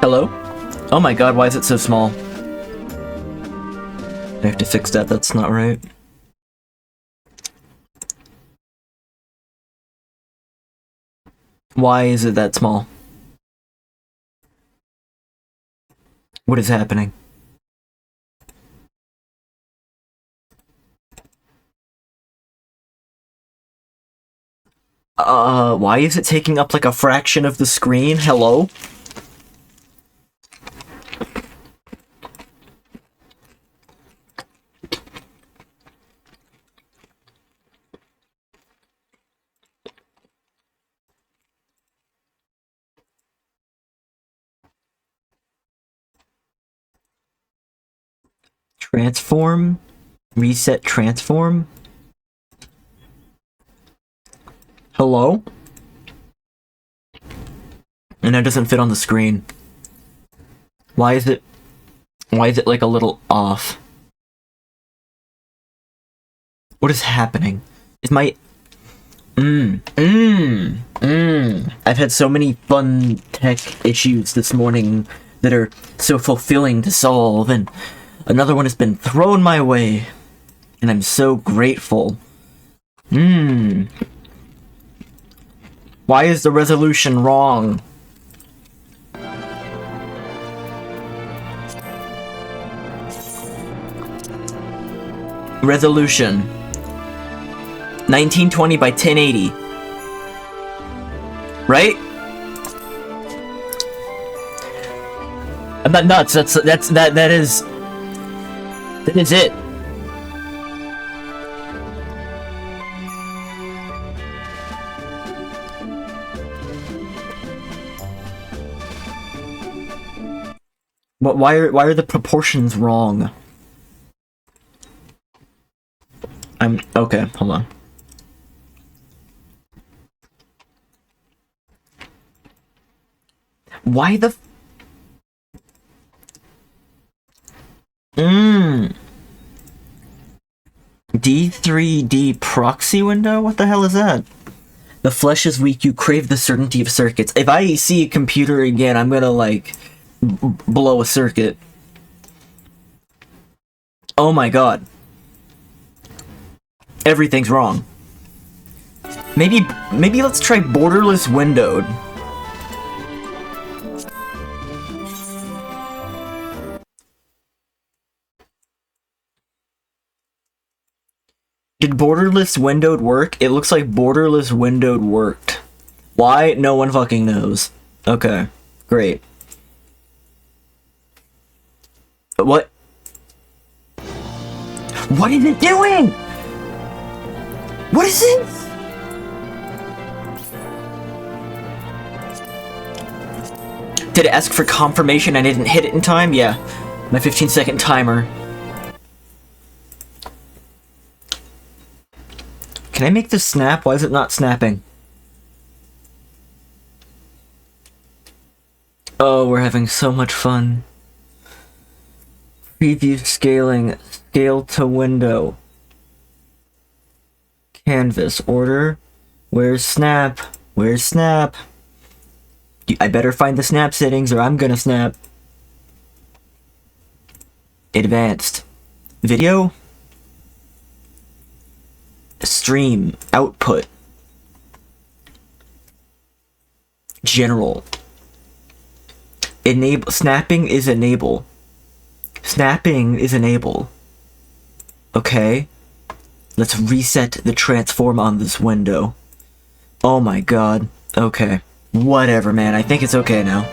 Hello? Oh my god, why is it so small? I have to fix that, that's not right. Why is it that small? What is happening? Why is it taking up like a fraction of the screen? Hello? Transform? Reset transform? Hello? And that doesn't fit on the screen. Why is it like a little off? What is happening? Is my... I've had so many fun tech issues this morning that are so fulfilling to solve, and another one has been thrown my way, and I'm so grateful. Why is the resolution wrong? Resolution 1920 by 1080. Right? I'm not nuts. That is it. But why are the proportions wrong? Okay, hold on. Why the D3D proxy window? What the hell is that? The flesh is weak, you crave the certainty of circuits. If I see a computer again, I'm gonna, like, blow a circuit. Oh my god. Everything's wrong. Maybe let's try borderless windowed. Did borderless windowed work? It looks like borderless windowed worked. Why? No one fucking knows. Okay, great. What? What is it doing? What is this? Did it ask for confirmation I didn't hit it in time? Yeah. My 15-second timer. Can I make this snap? Why is it not snapping? Oh, we're having so much fun. Preview scaling. Scale to window. Canvas. Order. Where's snap? Where's snap? I better find the snap settings or I'm gonna snap. Advanced. Video. Stream. Output. General. Enable. Snapping is enable. Snapping is enable. Okay. Let's reset the transform on this window. Oh my god. Okay. Whatever, man. I think it's okay now.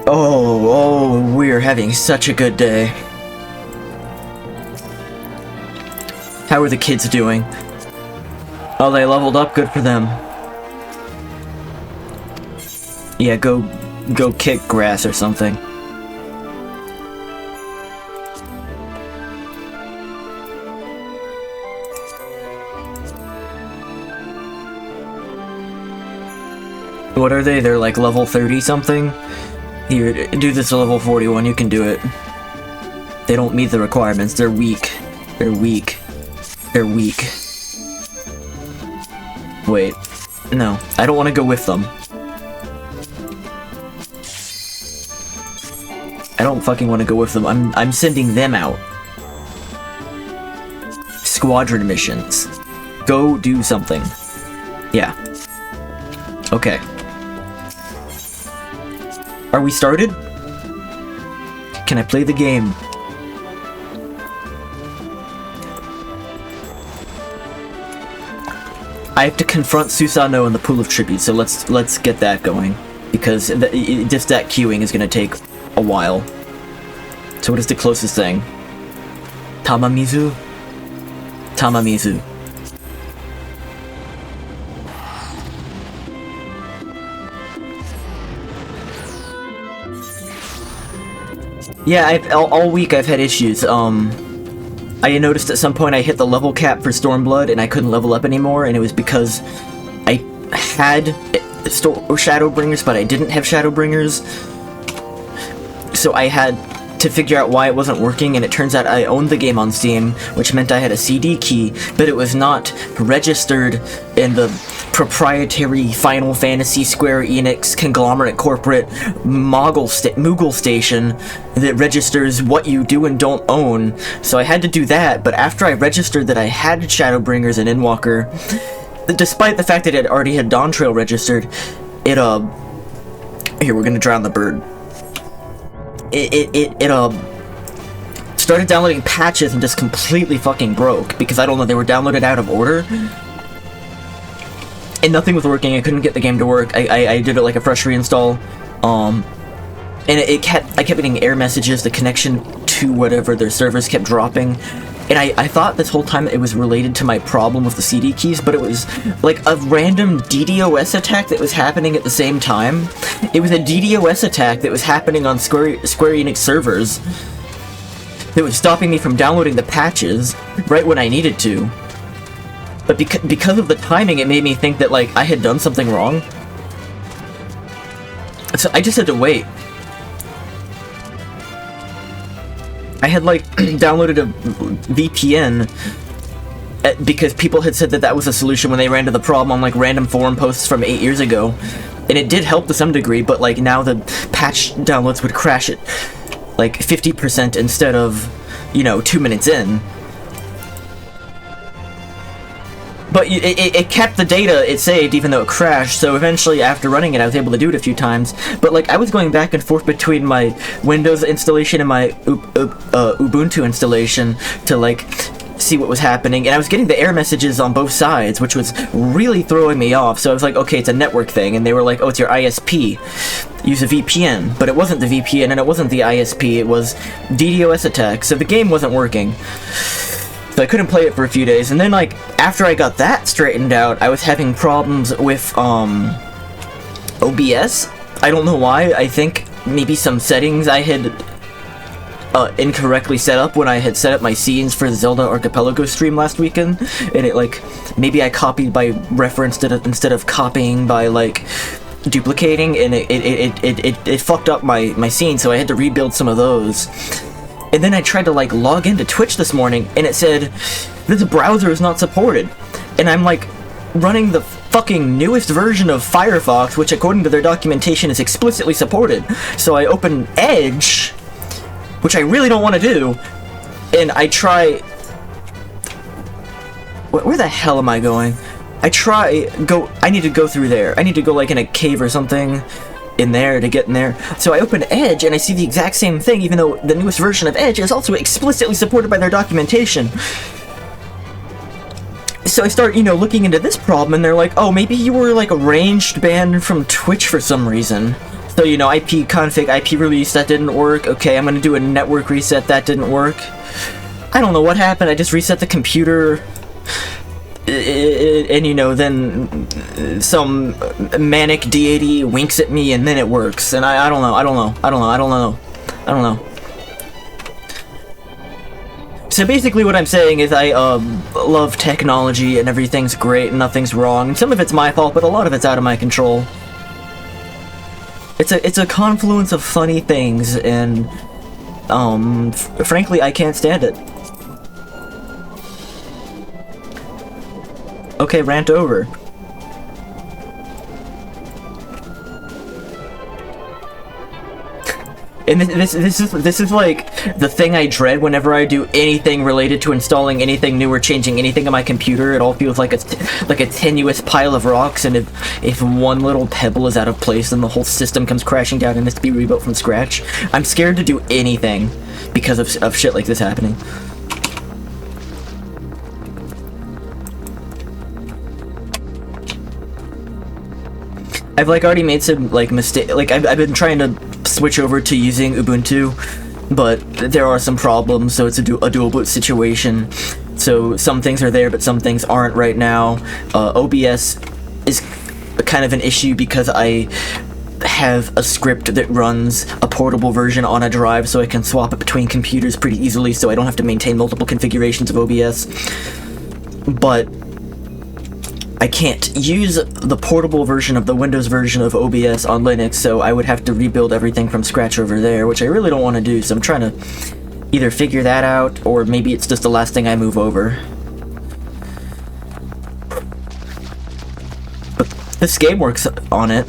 Oh, we're having such a good day. How are the kids doing? Oh, they leveled up. Good for them. Yeah, go kick grass or something. What are they? They're like level 30 something? Here, do this to level 41, you can do it. They don't meet the requirements, they're weak. They're weak. They're weak. Wait. No, I don't want to go with them. don't fucking want to go with them. I'm sending them out. Squadron missions. Go do something. Yeah. Okay. Are we started? Can I play the game? I have to confront Susanoo in the Pool of Tribute, so let's get that going, because just that queuing is gonna take a while. So what is the closest thing? Tamamizu? Tamamizu. Yeah, all week I've had issues. I noticed at some point I hit the level cap for Stormblood and I couldn't level up anymore, and it was because I had Shadowbringers, but I didn't have Shadowbringers. So I had to figure out why it wasn't working, and it turns out I owned the game on Steam, which meant I had a CD key, but it was not registered in the proprietary Final Fantasy Square Enix conglomerate corporate Moogle station that registers what you do and don't own. So I had to do that, but after I registered that I had Shadowbringers and Endwalker, despite the fact that it already had Dawntrail registered, it here, we're gonna drown the bird. It started downloading patches and just completely fucking broke, because I don't know, they were downloaded out of order. And nothing was working. I couldn't get the game to work. I did it like a fresh reinstall. And I kept getting error messages. The connection to whatever their servers kept dropping. And I thought this whole time it was related to my problem with the CD keys, but it was like a random DDoS attack that was happening at the same time. It was a DDoS attack that was happening on Square Enix servers that was stopping me from downloading the patches right when I needed to. But because of the timing, it made me think that, like, I had done something wrong. So I just had to wait. I had, like, downloaded a VPN because people had said that that was a solution when they ran into the problem on, like, random forum posts from 8 years ago. And it did help to some degree, but, like, now the patch downloads would crash at, like, 50% instead of, you know, 2 minutes in. But it kept the data it saved even though it crashed, so eventually after running it I was able to do it a few times. But like I was going back and forth between my Windows installation and my Ubuntu installation to like see what was happening, and I was getting the error messages on both sides, which was really throwing me off. So I was like, okay, it's a network thing, and they were like, oh, it's your ISP. Use a VPN. But it wasn't the VPN and it wasn't the ISP, it was DDoS attack, so the game wasn't working. So I couldn't play it for a few days, and then, like, after I got that straightened out, I was having problems with, OBS. I don't know why. I think maybe some settings I had, incorrectly set up when I had set up my scenes for the Zelda Archipelago stream last weekend, and it, like, maybe I copied by reference instead of copying by, like, duplicating, and it fucked up my scene, so I had to rebuild some of those. And then I tried to, like, log into Twitch this morning, and it said, this browser is not supported. And I'm, like, running the fucking newest version of Firefox, which according to their documentation is explicitly supported. So I open Edge, which I really don't want to do, and I try... Where the hell am I going? I need to go through there. I need to go, like, in a cave or something in there to get in there. So I open Edge and I see the exact same thing, even though the newest version of Edge is also explicitly supported by their documentation. So I start, you know, looking into this problem, and they're like, oh, maybe you were, like, ranged banned from Twitch for some reason. So, you know, IP config, IP release, that didn't work. Okay, I'm gonna do a network reset, that didn't work. I don't know what happened, I just reset the computer. And you know, then some manic deity winks at me and then it works, and I don't know. So basically what I'm saying is I love technology and everything's great and nothing's wrong, and some of it's my fault, but a lot of it's out of my control. It's a confluence of funny things, and frankly I can't stand it. Okay, rant over. And this is like the thing I dread whenever I do anything related to installing anything new or changing anything on my computer. It all feels like a tenuous pile of rocks, and if one little pebble is out of place, then the whole system comes crashing down and has to be rebuilt from scratch. I'm scared to do anything because of shit like this happening. I've like already made some like mistake. Like I've been trying to switch over to using Ubuntu, but there are some problems. So it's a dual boot situation. So some things are there, but some things aren't right now. OBS is kind of an issue because I have a script that runs a portable version on a drive, so I can swap it between computers pretty easily. So I don't have to maintain multiple configurations of OBS, but I can't use the portable version of the Windows version of OBS on Linux, so I would have to rebuild everything from scratch over there, which I really don't want to do, so I'm trying to either figure that out, or maybe it's just the last thing I move over. But this game works on it.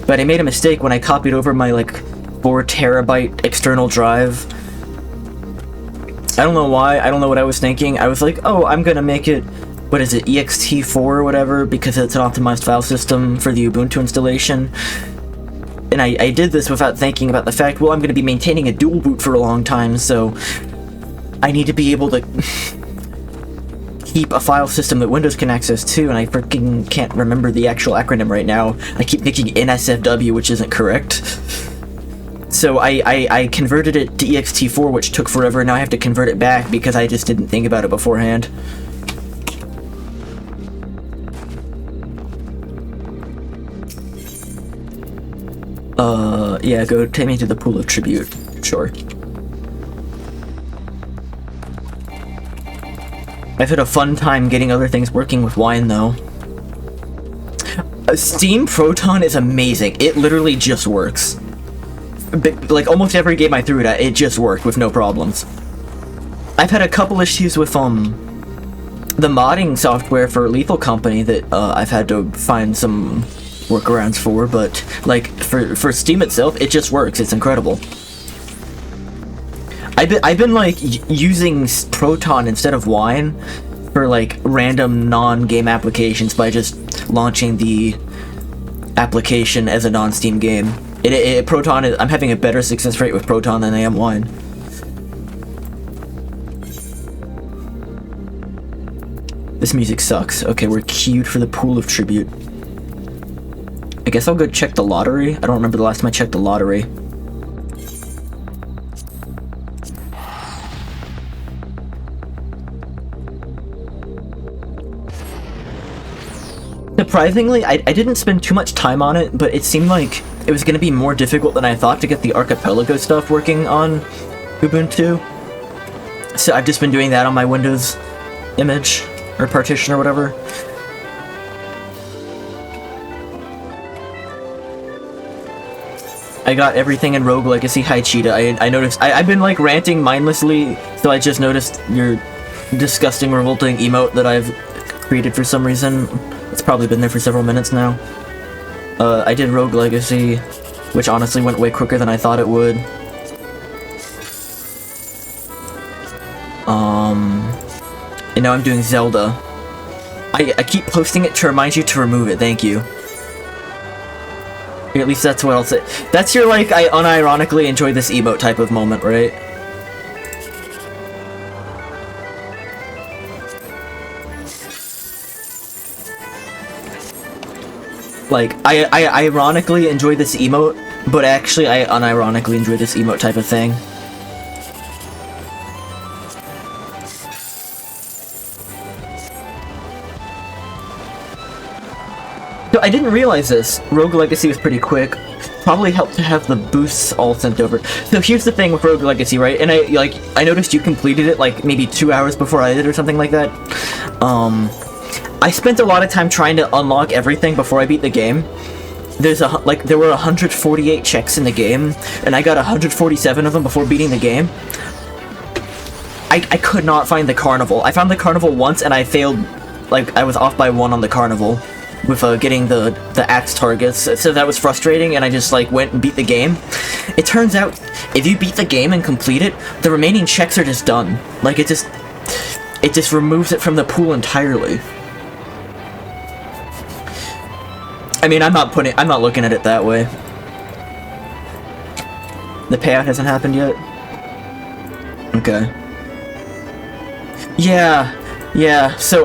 But I made a mistake when I copied over my, like, 4 terabyte external drive. I don't know why, I don't know what I was thinking. I was like, oh, I'm gonna make it, what is it, XIV or whatever, because it's an optimized file system for the Ubuntu installation. And I did this without thinking about the fact, well, I'm going to be maintaining a dual boot for a long time, so I need to be able to keep a file system that Windows can access to, and I freaking can't remember the actual acronym right now. I keep thinking NSFW, which isn't correct. So I converted it to ext4, which took forever, and now I have to convert it back because I just didn't think about it beforehand. Yeah, go take me to the pool of tribute. Sure. I've had a fun time getting other things working with wine, though. Steam Proton is amazing. It literally just works. Like, almost every game I threw it at, it just worked with no problems. I've had a couple issues with, the modding software for Lethal Company that, I've had to find some workarounds for, but like for Steam itself, it just works. It's incredible. I've been like using Proton instead of Wine for like random non-game applications by just launching the application as a non-Steam game. Proton I'm having a better success rate with Proton than I am Wine. This music sucks. Okay, we're queued for the pool of tribute. I guess I'll go check the lottery. I don't remember the last time I checked the lottery. Surprisingly, I didn't spend too much time on it, but it seemed like it was going to be more difficult than I thought to get the Archipelago stuff working on Ubuntu. So I've just been doing that on my Windows image, or partition, or whatever. I got everything in Rogue Legacy. Hi, Cheetah. I noticed. I've been like ranting mindlessly, so I just noticed your disgusting, revolting emote that I've created for some reason. It's probably been there for several minutes now. I did Rogue Legacy, which honestly went way quicker than I thought it would. And now I'm doing Zelda. I keep posting it to remind you to remove it. Thank you. At least that's what I'll say. That's your, like, I unironically enjoy this emote type of moment, right? Like, I ironically enjoy this emote, but actually I unironically enjoy this emote type of thing. So I didn't realize this. Rogue Legacy was pretty quick. Probably helped to have the boosts all sent over. So here's the thing with Rogue Legacy, right? And I noticed you completed it like maybe 2 hours before I did or something like that. I spent a lot of time trying to unlock everything before I beat the game. There were 148 checks in the game, and I got 147 of them before beating the game. I could not find the carnival. I found the carnival once, and I failed. Like, I was off by 1 on the carnival. with getting the axe targets, so that was frustrating, and I just like went and beat the game. It turns out if you beat the game and complete it, the remaining checks are just done. Like it just removes it from the pool entirely. I mean, I'm not looking at it that way. The payout hasn't happened yet? Okay. Yeah, so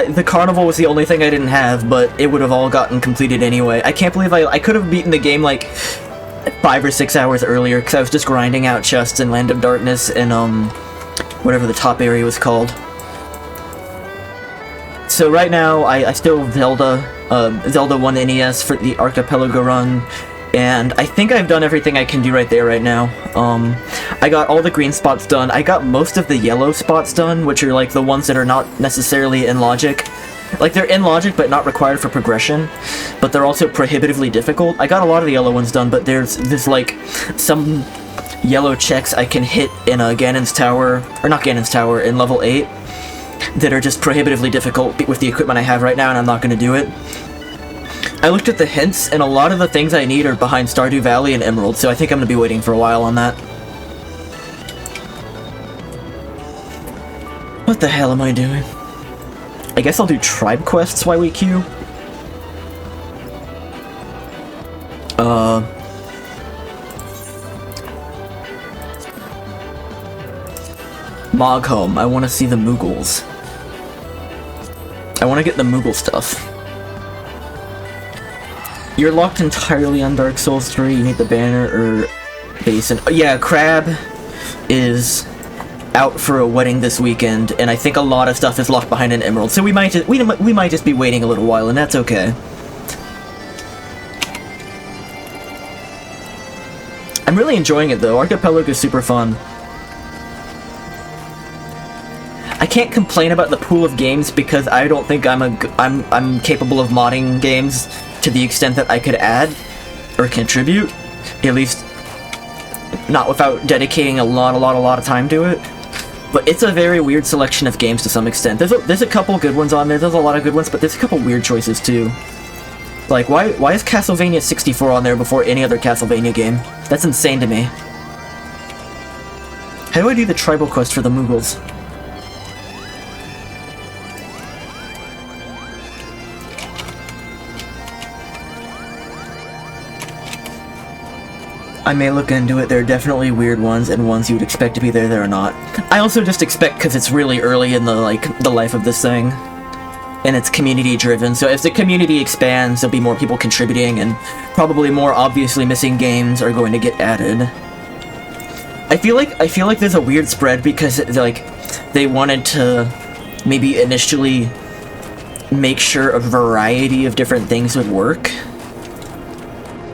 the carnival was the only thing I didn't have, but it would have all gotten completed anyway. I can't believe I could have beaten the game like 5 or 6 hours earlier, because I was just grinding out chests in Land of Darkness and whatever the top area was called. So right now, I still Zelda 1 NES for the Archipelago run, and I think I've done everything I can do right there right now. I got all the green spots done. I got most of the yellow spots done, which are like the ones that are not necessarily in logic. Like, they're in logic, but not required for progression, but they're also prohibitively difficult. I got a lot of the yellow ones done, but there's like some yellow checks I can hit in Ganon's Tower, or not Ganon's Tower, in level 8, that are just prohibitively difficult with the equipment I have right now, and I'm not going to do it. I looked at the hints, and a lot of the things I need are behind Stardew Valley and Emerald, so I think I'm going to be waiting for a while on that. What the hell am I doing? I guess I'll do tribe quests while we queue. Moghome. I want to see the Moogles. I want to get the Moogle stuff. You're locked entirely on Dark Souls 3. You need the banner or basin. Yeah, Crab is out for a wedding this weekend, and I think a lot of stuff is locked behind an emerald. So we might just be waiting a little while, and that's okay. I'm really enjoying it though. Archipelago is super fun. I can't complain about the pool of games because I don't think I'm capable of modding games to the extent that I could add or contribute, at least not without dedicating a lot of time to it. But it's a very weird selection of games to some extent. There's a couple good ones on there. There's a lot of good ones, but there's a couple weird choices too. Like, why is Castlevania 64 on there before any other Castlevania game? That's insane to me. How do I do the tribal quest for the Moogles? I may look into it. There are definitely weird ones and ones you would expect to be there that are not. I also just expect because it's really early in the life of this thing, and it's community driven. So as the community expands, there'll be more people contributing, and probably more obviously missing games are going to get added. I feel like there's a weird spread because they wanted to maybe initially make sure a variety of different things would work.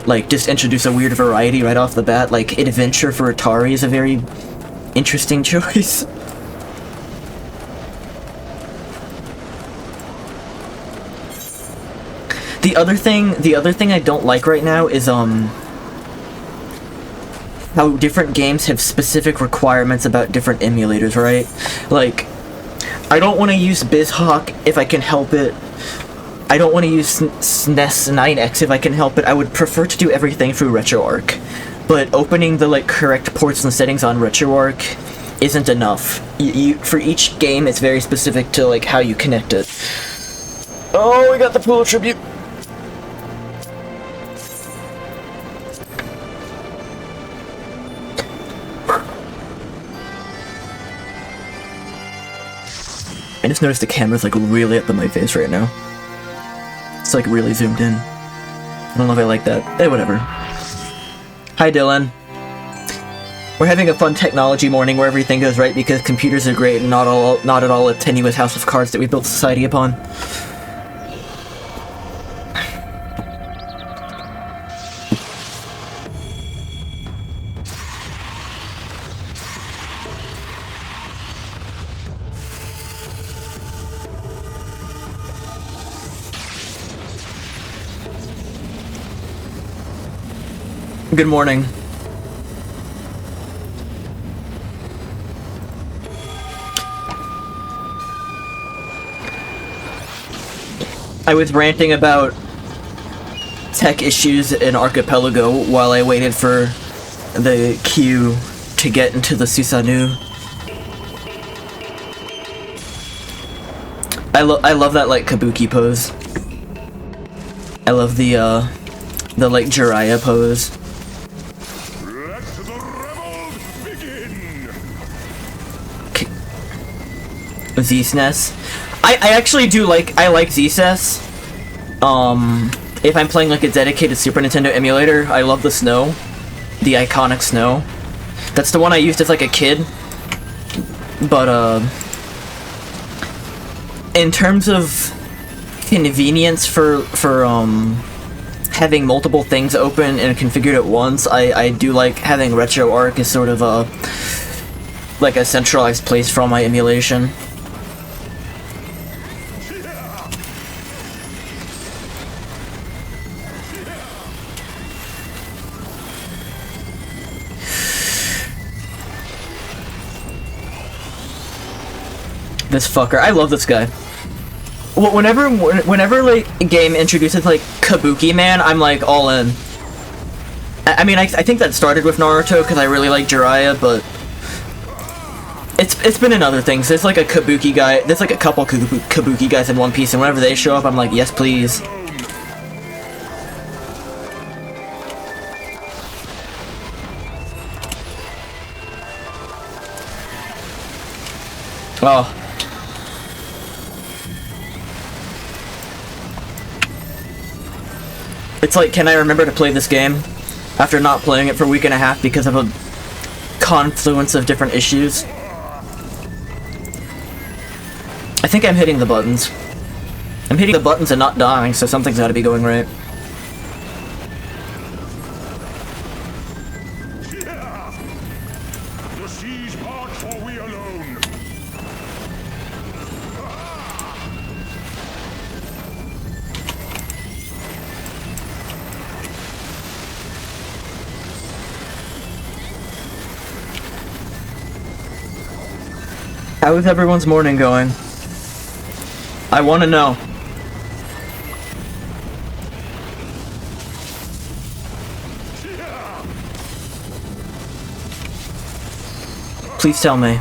Like, just introduce a weird variety right off the bat. Like, Adventure for Atari is a very interesting choice. The other thing I don't like right now is, how different games have specific requirements about different emulators, right? Like, I don't want to use BizHawk if I can help it. I don't want to use SNES 9X if I can help it. I would prefer to do everything through RetroArch. But opening the correct ports and settings on RetroArch isn't enough. For each game, it's very specific to how you connect it. Oh, we got the pool tribute. I just noticed the camera's really up in my face right now. It's really zoomed in. I don't know if I like that. Hey, whatever. Hi, Dylan. We're having a fun technology morning where everything goes right because computers are great and not at all a tenuous house of cards that we built society upon. Good morning. I was ranting about tech issues in Archipelago while I waited for the queue to get into the Susanoo. I love that, like, kabuki pose. I love the like, Jiraiya pose. Let the rebels begin! Z-SNES. I actually do like, I like Z-SNES. If I'm playing, like, a dedicated Super Nintendo emulator, I love the snow. The iconic snow. That's the one I used as, like, a kid. But, in terms of convenience for having multiple things open and configured at once, I do like having RetroArch as sort of a, like, a centralized place for all my emulation. This fucker. I love this guy. Whenever like a game introduces like Kabuki Man, I'm like all in. I mean, I think that started with Naruto because I really like Jiraiya, but it's been in other things. There's like a Kabuki guy. There's like a couple Kabuki guys in One Piece, and whenever they show up, I'm like, yes, please. Oh. It's like, can I remember to play this game after not playing it for a week and a half because of a confluence of different issues? I think I'm hitting the buttons. I'm hitting the buttons and not dying, so something's gotta be going right. The seas part for we alone. How is everyone's morning going? I want to know. Please tell me.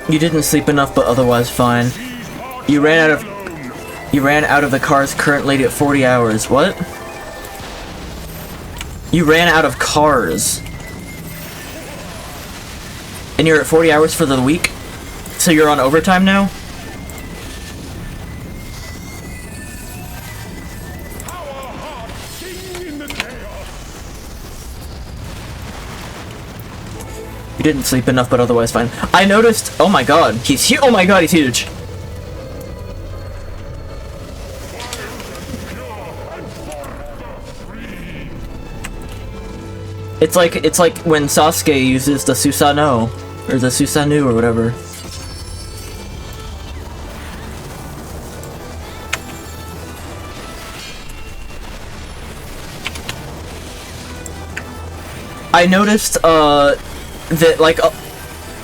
You didn't sleep enough, but otherwise fine. You ran out of the car's current rate at 40 hours. What? You ran out of cars. And you're at 40 hours for the week? So you're on overtime now? You didn't sleep enough, but otherwise fine. I noticed. Oh my god, he's huge. Oh my god, he's huge. It's like when Sasuke uses the Susanoo or the Susanoo or whatever. I noticed that like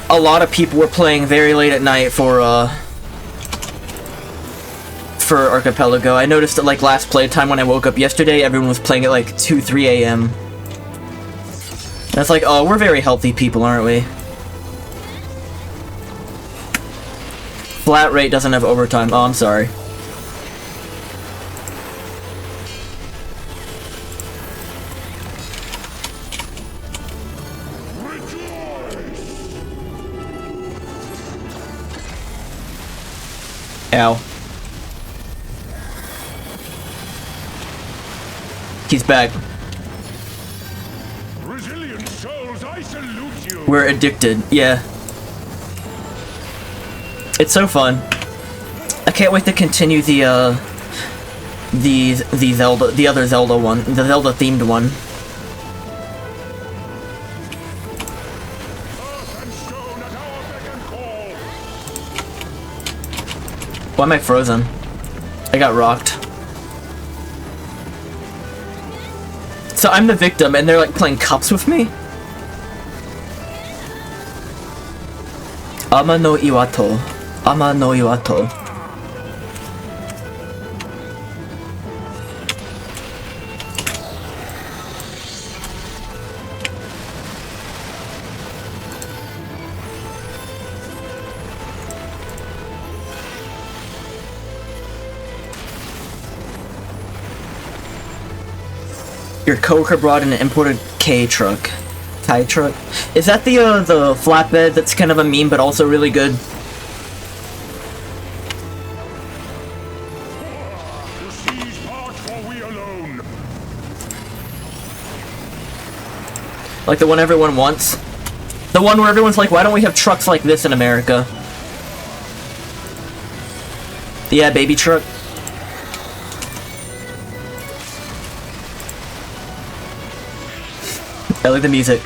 a lot of people were playing very late at night for Archipelago. I noticed that like last playtime when I woke up yesterday, everyone was playing at like 2-3 a.m. And it's like, oh, we're very healthy people, aren't we? Flat rate doesn't have overtime. Oh, I'm sorry. Ow. He's back. Resilient souls, I salute you. We're addicted, yeah. It's so fun. I can't wait to continue the other Zelda one, the Zelda themed one. Why am I frozen? I got rocked. So I'm the victim, and they're like playing cups with me? Ama no Iwato. Ama no Iwato. Your coworker brought in an imported Kai truck. Is that the flatbed that's kind of a meme but also really good? The seas part, for we alone. Like the one everyone wants? The one where everyone's like, why don't we have trucks like this in America? Yeah, baby truck. I like the music.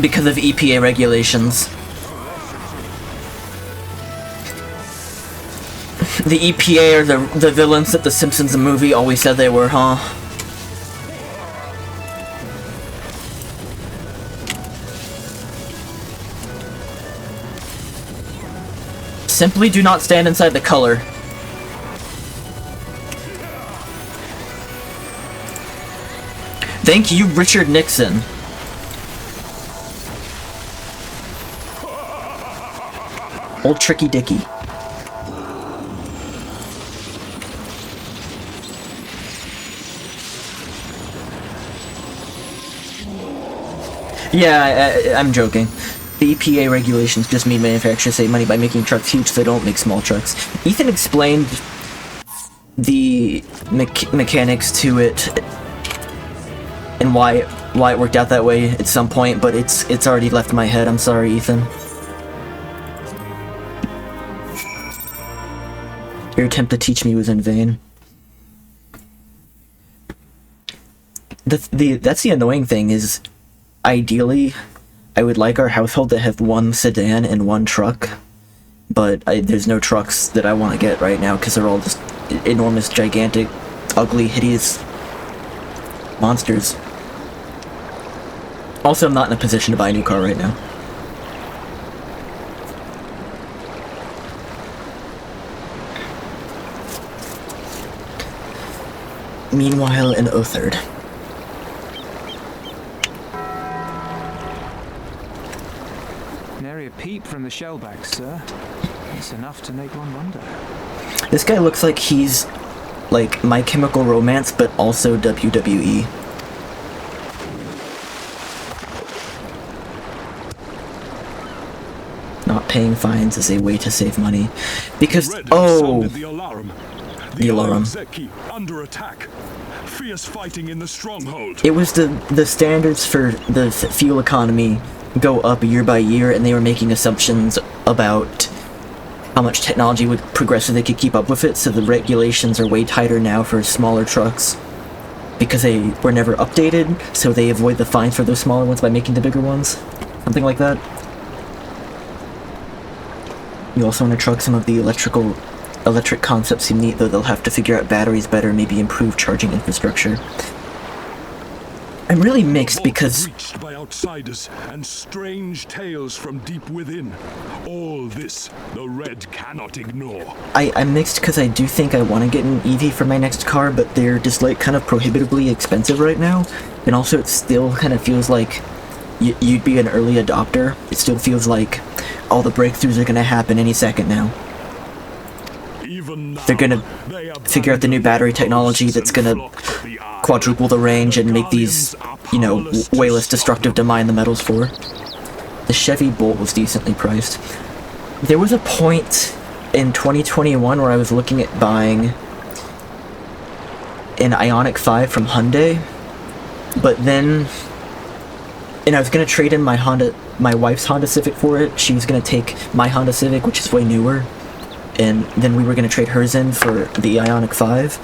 Because of EPA regulations. The EPA are the villains that the Simpsons movie always said they were, huh? Simply do not stand inside the color. Thank you, Richard Nixon. Old Tricky Dicky. Yeah, I'm joking. The EPA regulations just mean manufacturers save money by making trucks huge so they don't make small trucks. Ethan explained the mechanics to it and why it worked out that way at some point, but it's already left my head. I'm sorry, Ethan. Your attempt to teach me was in vain. That's the annoying thing is, ideally, I would like our household to have one sedan and one truck, but there's no trucks that I want to get right now because they're all just enormous, gigantic, ugly, hideous monsters. Also, I'm not in a position to buy a new car right now. Meanwhile, in Othard. Nary a peep from the shellbacks, sir. It's enough to make one wonder. This guy looks like he's like My Chemical Romance, but also WWE. Not paying fines is a way to save money. Because, The alarm. The alarm. Zeki under attack. Fierce fighting in the stronghold. It was the standards for the fuel economy go up year by year, and they were making assumptions about how much technology would progress so they could keep up with it, so the regulations are way tighter now for smaller trucks because they were never updated, so they avoid the fines for those smaller ones by making the bigger ones. Something like that. You also want to truck some of the electric concepts seem neat, though they'll have to figure out batteries better, maybe improve charging infrastructure. I'm really mixed because Reached by outsiders and strange tales from deep within. All this the Red cannot ignore. I'm mixed because I do think I want to get an EV for my next car, but they're just like kind of prohibitively expensive right now, and also it still kind of feels like you'd be an early adopter. It still feels like all the breakthroughs are going to happen any second now. Even now, They're going to figure out the new battery technology that's going to quadruple the range and make these, you know, way less destructive to mine the metals for. The Chevy Bolt was decently priced. There was a point in 2021 where I was looking at buying an Ioniq 5 from Hyundai, but then, and I was going to trade in my wife's Honda Civic for it. She was going to take my Honda Civic, which is way newer, and then we were going to trade hers in for the Ioniq 5.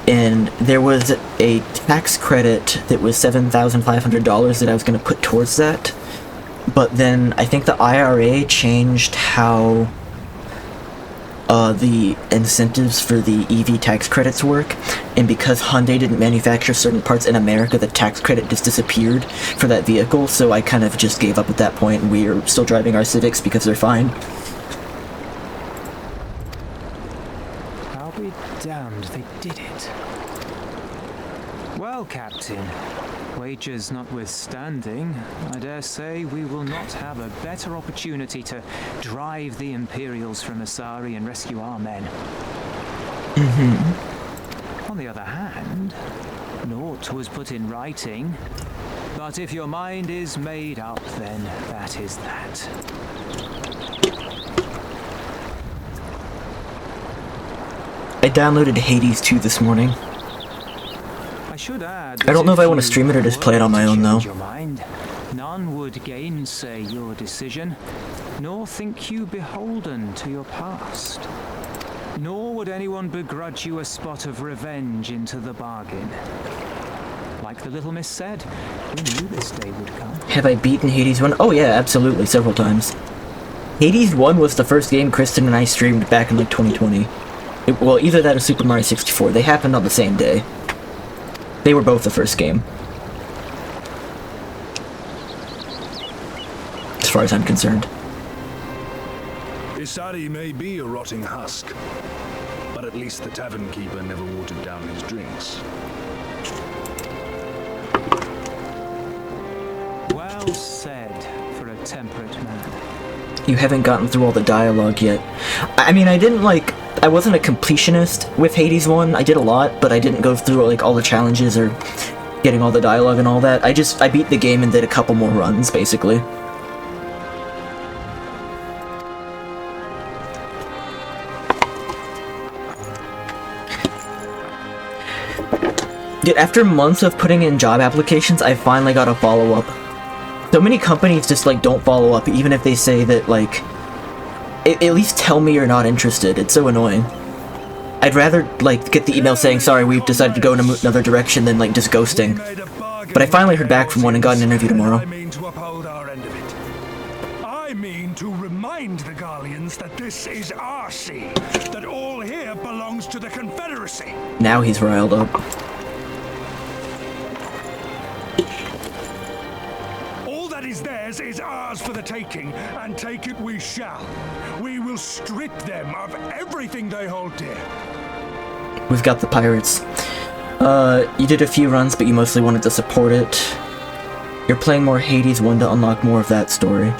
And there was a tax credit that was $7,500 that I was going to put towards that. But then I think the IRA changed how the incentives for the EV tax credits work, and because Hyundai didn't manufacture certain parts in America, the tax credit just disappeared for that vehicle, so I kind of just gave up at that point, and we're still driving our Civics because they're fine. I'll be damned they did it. Well, Captain, wagers notwithstanding, I dare say we will not have a better opportunity to drive the Imperials from Asari and rescue our men. On the other hand, naught was put in writing, but if your mind is made up, then that is that. I downloaded Hades 2 this morning. I should add, I don't know if I want to stream it or just play it on my own, though. Your mind, none would gainsay your decision, nor think you beholden to your past. Nor would anyone begrudge you a spot of revenge into the bargain. Like the little miss said, we knew this day would come. Have I beaten Hades 1? Oh yeah, absolutely, several times. Hades 1 was the first game Kristen and I streamed back in like 2020. Well, either that or Super Mario 64. They happened on the same day. They were both the first game. As far as I'm concerned. Isari may be a rotting husk, but at least the tavern keeper never watered down his drinks. Well said for a temperate man. You haven't gotten through all the dialogue yet. I mean, I wasn't a completionist with Hades 1. I did a lot, but I didn't go through like all the challenges or getting all the dialogue and all that. I beat the game and did a couple more runs, basically. Dude, after months of putting in job applications, I finally got a follow-up. So many companies just, like, don't follow up, even if they say that, like... At least tell me you're not interested. It's so annoying. I'd rather, like, get the email saying, sorry, we've decided to go in another direction than, like, just ghosting. But I finally heard back from one and got an interview tomorrow. I mean to uphold our end of it. I mean to remind the Garleans that this is our sea, that all here belongs to the Confederacy. Now he's riled up. Theirs is ours for the taking, and take it we shall. We will strip them of everything they hold dear. We've got the pirates. You did a few runs, but you mostly wanted to support it. You're playing more Hades 1 to unlock more of that story.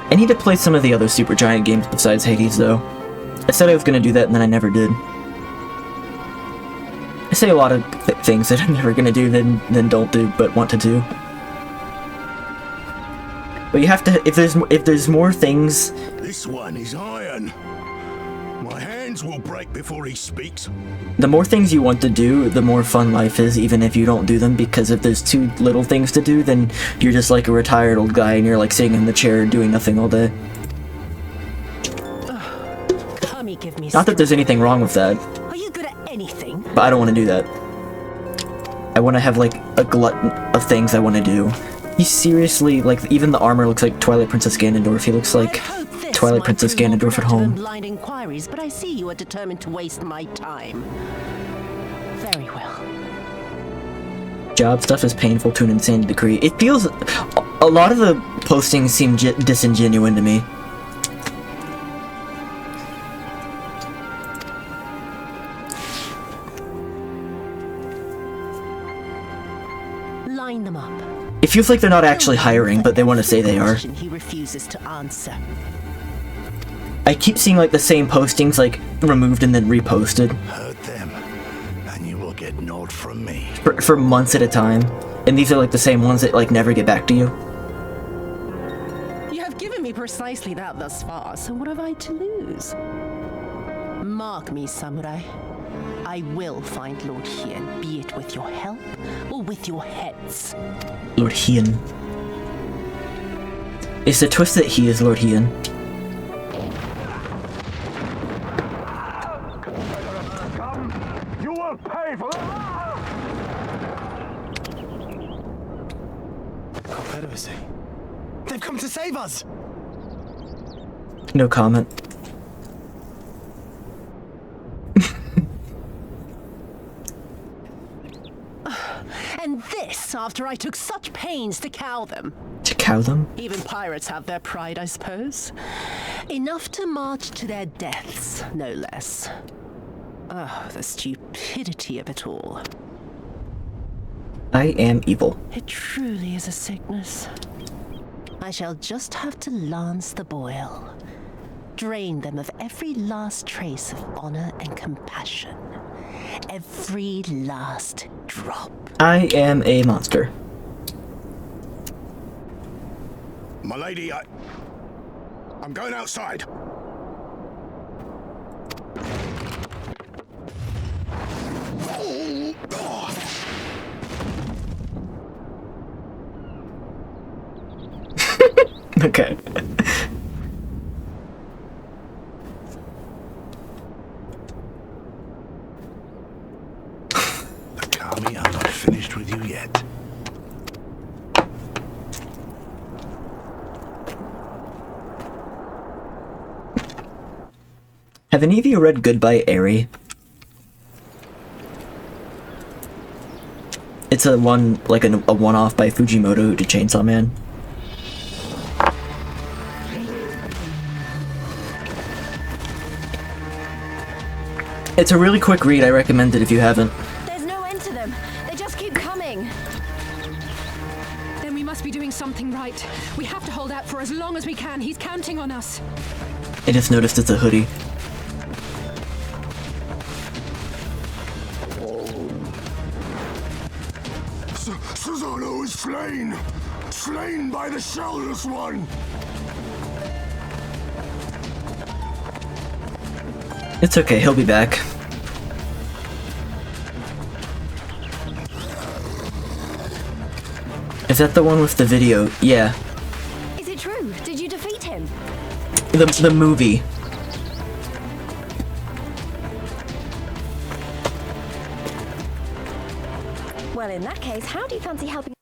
I need to play some of the other Supergiant games besides Hades, though. I said I was gonna do that, and then I never did. I say a lot of things that I'm never gonna do, then don't do, but want to do. But you have to. If there's more things. This one is iron. My hands will break before he speaks. The more things you want to do, the more fun life is, even if you don't do them. Because if there's too little things to do, then you're just like a retired old guy, and you're like sitting in the chair doing nothing all day. Not that there's anything wrong with that. Are you good at anything? But I don't want to do that. I want to have, like, a glutton of things I want to do. He seriously, like, even the armor looks like Twilight Princess Ganondorf. He looks like Twilight Princess Ganondorf at home. Blind inquiries, but I see you are determined to waste my time. Very well. Job stuff is painful to an insane degree. It feels... A lot of the postings seem disingenuine to me. Line them up. It feels like they're not actually hiring, but they want to say they are. He refuses to answer. I keep seeing like the same postings like removed and then reposted. Hurt them, and you will get naught from me. For months at a time. And these are like the same ones that like never get back to you. You have given me precisely that thus far, so what have I to lose? Mark me, samurai. I will find Lord Hien, be it with your help or with your heads. Lord Hien. It's the twist that he is Lord Hien. You will pay for that. mercy. They've come to save us! No comment. And this after I took such pains to cow them. To cow them? Even pirates have their pride, I suppose. Enough to march to their deaths, no less. Oh, the stupidity of it all. I am evil. It truly is a sickness. I shall just have to lance the boil. Drain them of every last trace of honor and compassion. Every last drop. I am a monster. My lady, I'm going outside. Okay. Kami, I'm not finished with you yet. Have any of you read Goodbye Eri? It's a one-off by Fujimoto who did Chainsaw Man. It's a really quick read, I recommend it if you haven't. There's no end to them. They just keep coming. Then we must be doing something right. We have to hold out for as long as we can. He's counting on us. I just noticed it's a hoodie. Susano is slain! Slain by the Shellless One! It's okay, he'll be back. Is that the one with the video? Yeah. Is it true? Did you defeat him? The movie. Well, in that case, how do you fancy helping?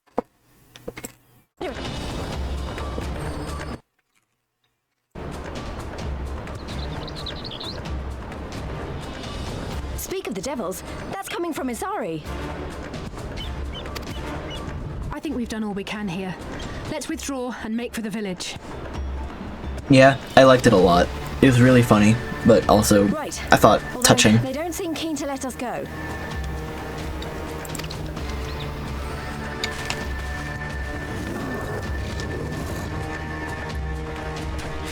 Speak of the devils, that's coming from Isari. I think we've done all we can here. Let's withdraw and make for the village. Yeah, I liked it a lot. It was really funny, but also, Right. I thought, Although touching. They don't seem keen to let us go.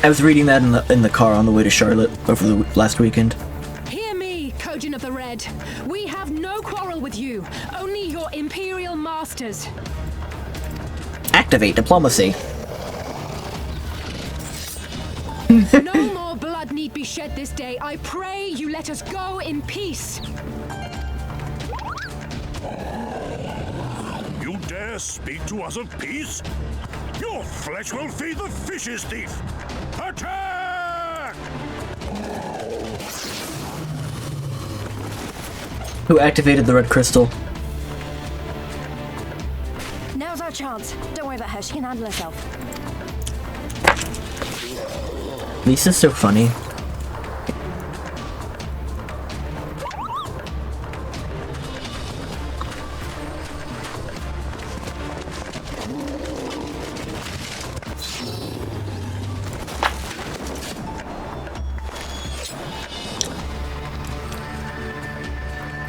I was reading that in the car on the way to Charlotte over the last weekend. Hear me, Kojin of the Red. We have no quarrel with you. Only your imperial masters. Activate diplomacy. No more blood need be shed this day. I pray you let us go in peace. You dare speak to us of peace? Your flesh will feed the fishes, thief! Attack! Who activated the red crystal? Now's our chance. Don't worry about her. She can handle herself. Lisa's so funny.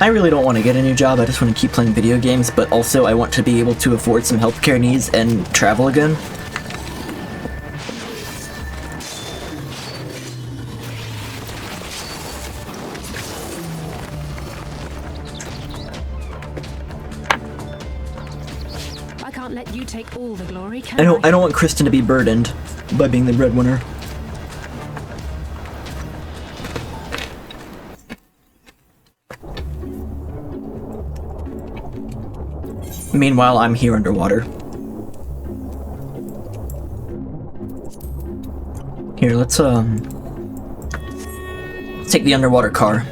I really don't want to get a new job, I just want to keep playing video games, but also I want to be able to afford some healthcare needs and travel again. I can't let you take all the glory, can I don't want Kristen to be burdened by being the breadwinner. Meanwhile, I'm here underwater. Here, let's take the underwater car.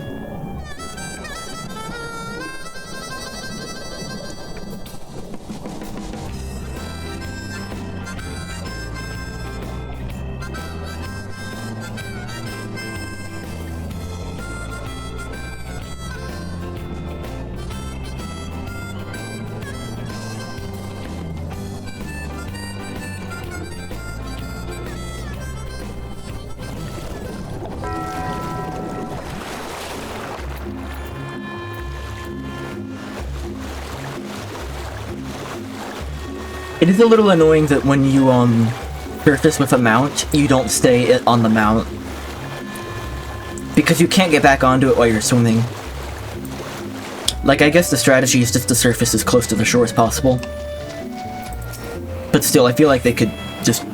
It is a little annoying that when you, surface with a mount, you don't stay on the mount. Because you can't get back onto it while you're swimming. Like, I guess the strategy is just to surface as close to the shore as possible. But still, I feel like they could just...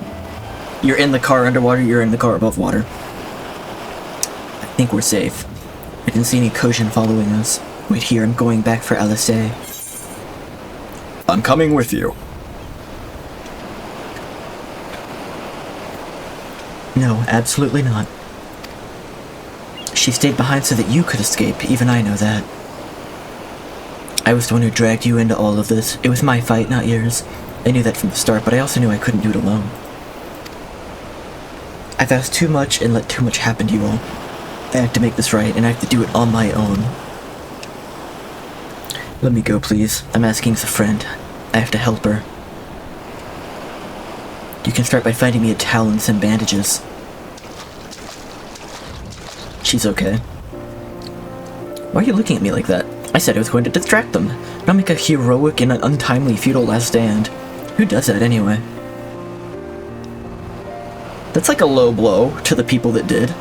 You're in the car underwater, you're in the car above water. I think we're safe. I didn't see any Kojin following us. Wait here, I'm going back for LSA. I'm coming with you. No, absolutely not. She stayed behind so that you could escape, even I know that. I was the one who dragged you into all of this. It was my fight, not yours. I knew that from the start, but I also knew I couldn't do it alone. I've asked too much and let too much happen to you all. I have to make this right, and I have to do it on my own. Let me go, please. I'm asking as a friend. I have to help her. You can start by finding me a towel and some bandages. She's okay. Why are you looking at me like that? I said I was going to distract them, not make a heroic and an untimely futile last stand. Who does that anyway? That's like a low blow to the people that did.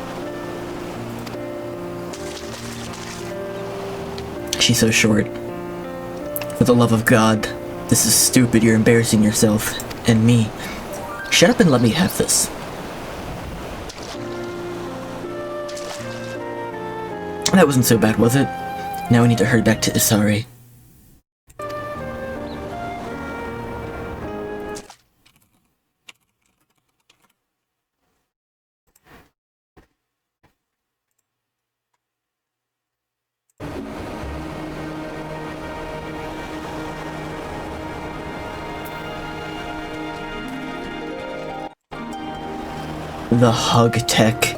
She's so short. For the love of God, this is stupid, you're embarrassing yourself. And me. Shut up and let me have this. That wasn't so bad, was it? Now we need to hurry back to Isari. The hug tech.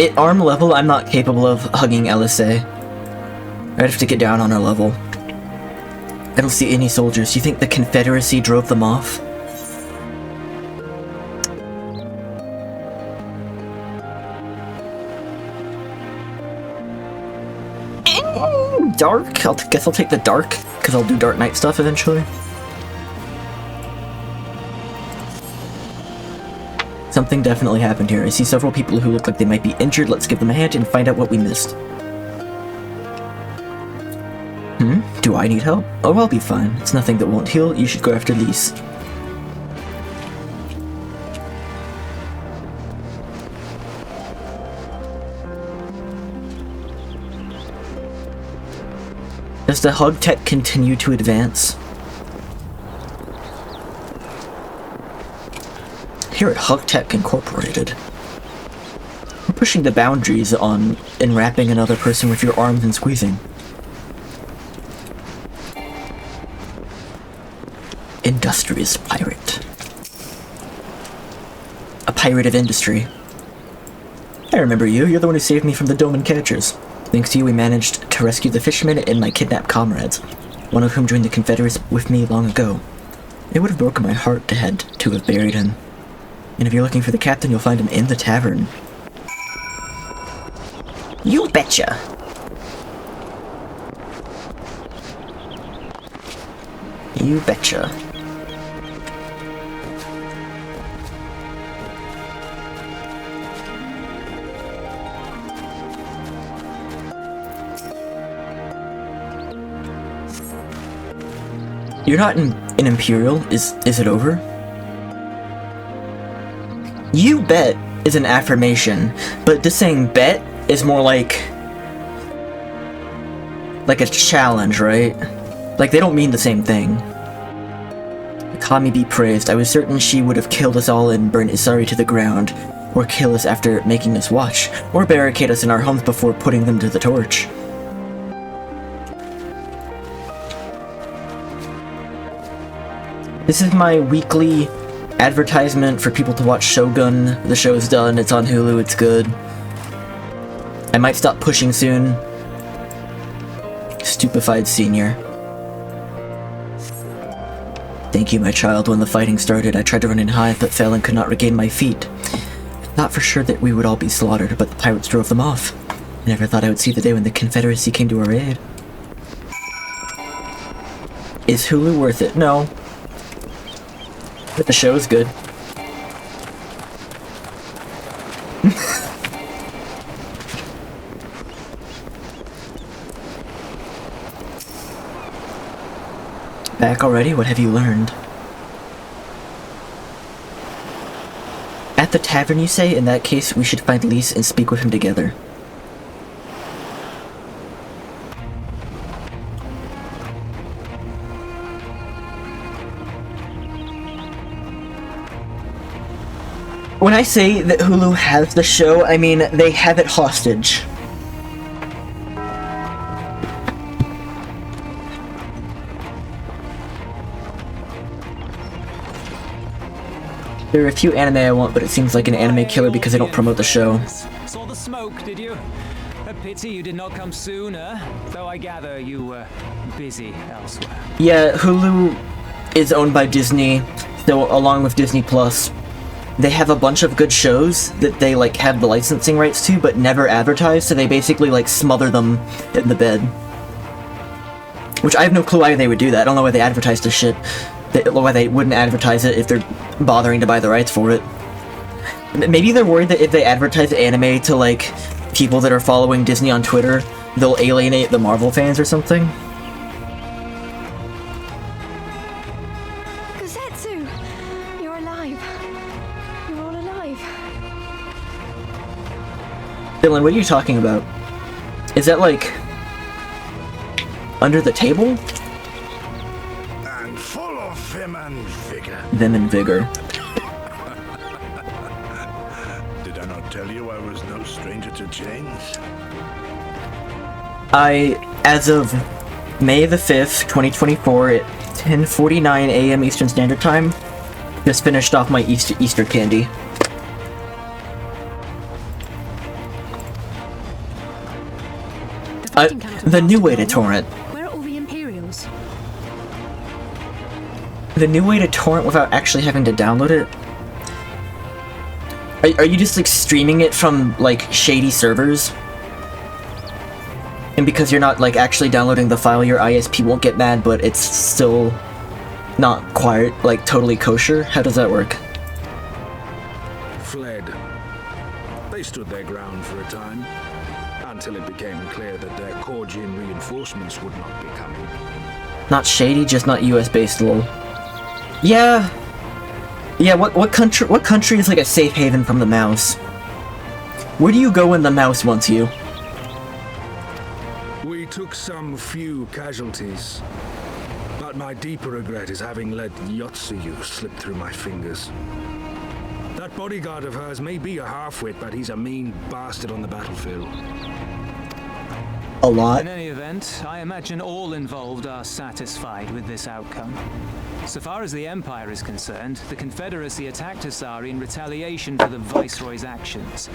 At arm level, I'm not capable of hugging LSA. I'd have to get down on her level. I don't see any soldiers. You think the Confederacy drove them off? Dark? Guess I'll take the dark, because I'll do Dark Knight stuff eventually. Something definitely happened here. I see several people who look like they might be injured. Let's give them a hand and find out what we missed. Do I need help? Oh, I'll be fine. It's nothing that won't heal. You should go after Lise. Does the hug tech continue to advance? Here at Hug Tech Incorporated, we're pushing the boundaries on enwrapping another person with your arms and squeezing. Industrious pirate. A pirate of industry. I remember you. You're the one who saved me from the Doman catchers. Thanks to you, we managed to rescue the fishermen and my kidnapped comrades, one of whom joined the Confederates with me long ago. It would have broken my heart to have buried him. And if you're looking for the captain, you'll find him in the tavern. You betcha! You betcha. You're not in Imperial? Is it over? You bet is an affirmation, but just saying bet is more like a challenge, right? Like, they don't mean the same thing. Kami be praised. I was certain she would have killed us all and burned Isari to the ground, or kill us after making us watch, or barricade us in our homes before putting them to the torch. This is my weekly advertisement for people to watch Shogun. The show is done, it's on Hulu, it's good. I might stop pushing soon. Stupefied senior. Thank you, my child. When the fighting started, I tried to run and hide, but fell and could not regain my feet. I thought for sure that we would all be slaughtered, but the pirates drove them off. I never thought I would see the day when the Confederacy came to our aid. Is Hulu worth it? No. But the show is good. Back already? What have you learned? At the tavern, you say? In that case, we should find Lys and speak with him together. When I say that Hulu has the show, I mean they have it hostage. There are a few anime I want, but it seems like an anime killer because they don't promote the show. Saw the smoke, did you? A pity you did not come sooner, though I gather you were busy elsewhere. Yeah, Hulu is owned by Disney, so along with Disney Plus, they have a bunch of good shows that they like have the licensing rights to, but never advertise, so they basically like smother them in the bed. Which I have no clue why they would do that. I don't know why they advertise this shit. Why they wouldn't advertise it if they're bothering to buy the rights for it. Maybe they're worried that if they advertise anime to, like, people that are following Disney on Twitter, they'll alienate the Marvel fans or something. Kusetsu! You're alive. You're all alive. Dylan, what are you talking about? Is that, like, under the table? And full of vim and vigor. Vim and vigor. Did I not tell you I was no stranger to chains? As of May the 5th, 2024, at 10:49 a.m. Eastern Standard Time, just finished off my Easter candy. The new way to torrent. Where are all the Imperials? The new way to torrent without actually having to download it? Are you just like streaming it from like shady servers? And because you're not like actually downloading the file, your ISP won't get mad, but it's still not quite like totally kosher? How does that work? Fled. They stood their ground for a time, until it became clear that their Korgian reinforcements would not be coming. Not shady, just not US based, lol. Yeah. Yeah, what country is like a safe haven from the mouse? Where do you go when the mouse wants you? We took some few casualties, but my deeper regret is having let Yotsuyu slip through my fingers. That bodyguard of hers may be a half-wit, but he's a mean bastard on the battlefield. A lot. In any event, I imagine all involved are satisfied with this outcome. So far as the Empire is concerned, the Confederacy attacked Asari in retaliation for the Viceroy's actions,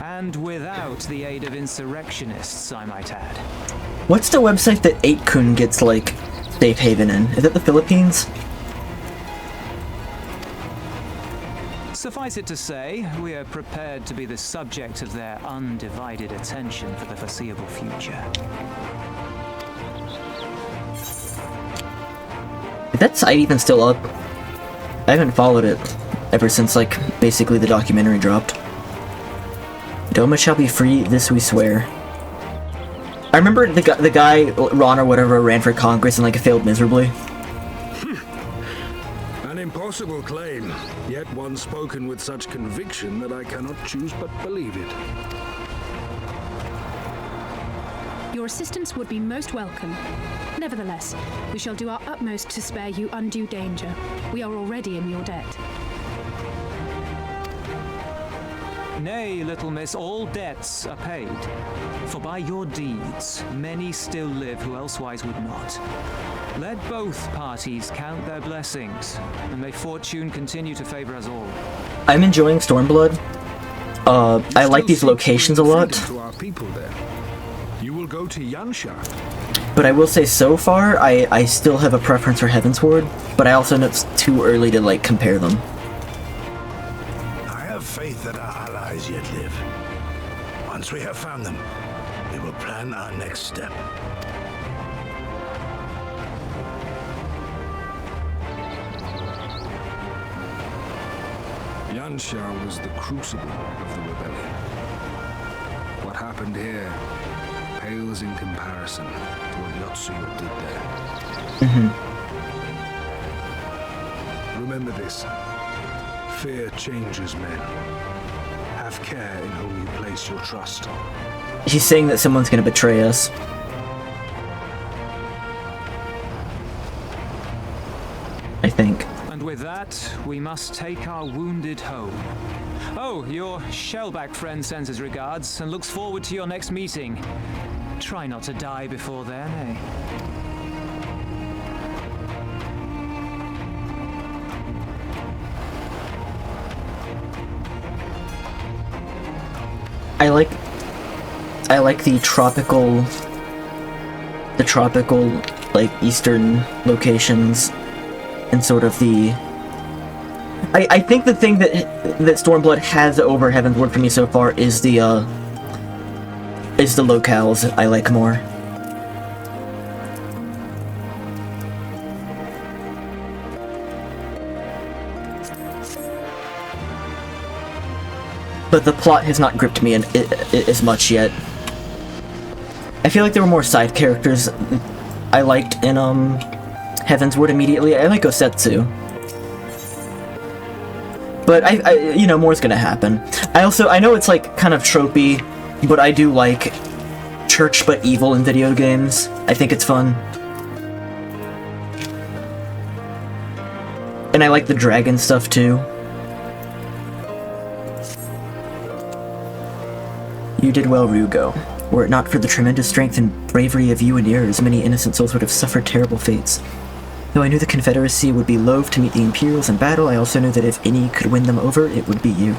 and without the aid of insurrectionists, I might add. What's the website that 8kun gets, like, safe haven in? Is it the Philippines? Suffice it to say, we are prepared to be the subject of their undivided attention for the foreseeable future. Is that site even still up? I haven't followed it ever since, like, basically the documentary dropped. Doma shall be free, this we swear. I remember the guy, Ron or whatever, ran for Congress and, like, failed miserably. An impossible claim, yet one spoken with such conviction that I cannot choose but believe it. Your assistance would be most welcome. Nevertheless, we shall do our utmost to spare you undue danger. We are already in your debt. Nay, little miss, all debts are paid. For by your deeds, many still live who elsewise would not. Let both parties count their blessings, and may fortune continue to favor us all. I'm enjoying Stormblood. I like these locations a lot. To our people there. You will go to Yansha. But I will say, so far, I still have a preference for Heavensward, but I also know it's too early to, like, compare them. I have faith that our allies yet live. Once we have found them, we will plan our next step. Yansha was the crucible of the rebellion. What happened here pales in comparison to what Yotsuya did there. Remember this. Fear changes men. Have care in whom you place your trust. He's saying that someone's gonna betray us. I think. And with that, we must take our wounded home. Oh, your shellback friend sends his regards and looks forward to your next meeting. Try not to die before then, eh? I like the tropical, like, eastern locations, and sort of the... I think the thing that Stormblood has over Heavensward for me so far is the locales I like more. But the plot has not gripped me as much yet. I feel like there were more side characters I liked in Heavensward immediately. I like Osetsu. But you know, more's gonna happen. I know it's like kind of tropey, but I do like church but evil in video games. I think it's fun. And I like the dragon stuff too. You did well, Ryugo. Were it not for the tremendous strength and bravery of you and yours, many innocent souls would have suffered terrible fates. Though I knew the Confederacy would be loath to meet the Imperials in battle, I also knew that if any could win them over, it would be you.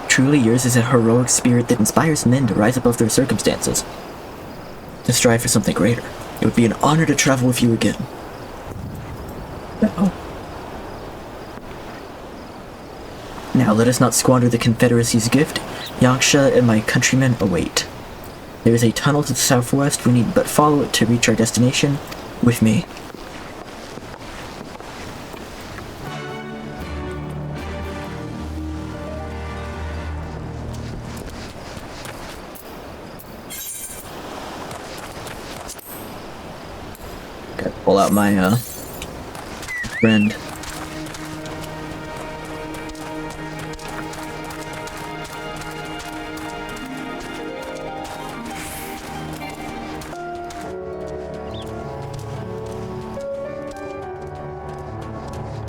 Truly, yours is a heroic spirit that inspires men to rise above their circumstances, to strive for something greater. It would be an honor to travel with you again. Oh. Now let us not squander the Confederacy's gift. Yaksha and my countrymen await. There is a tunnel to the southwest. We need but follow it to reach our destination with me. Gotta pull out my friend.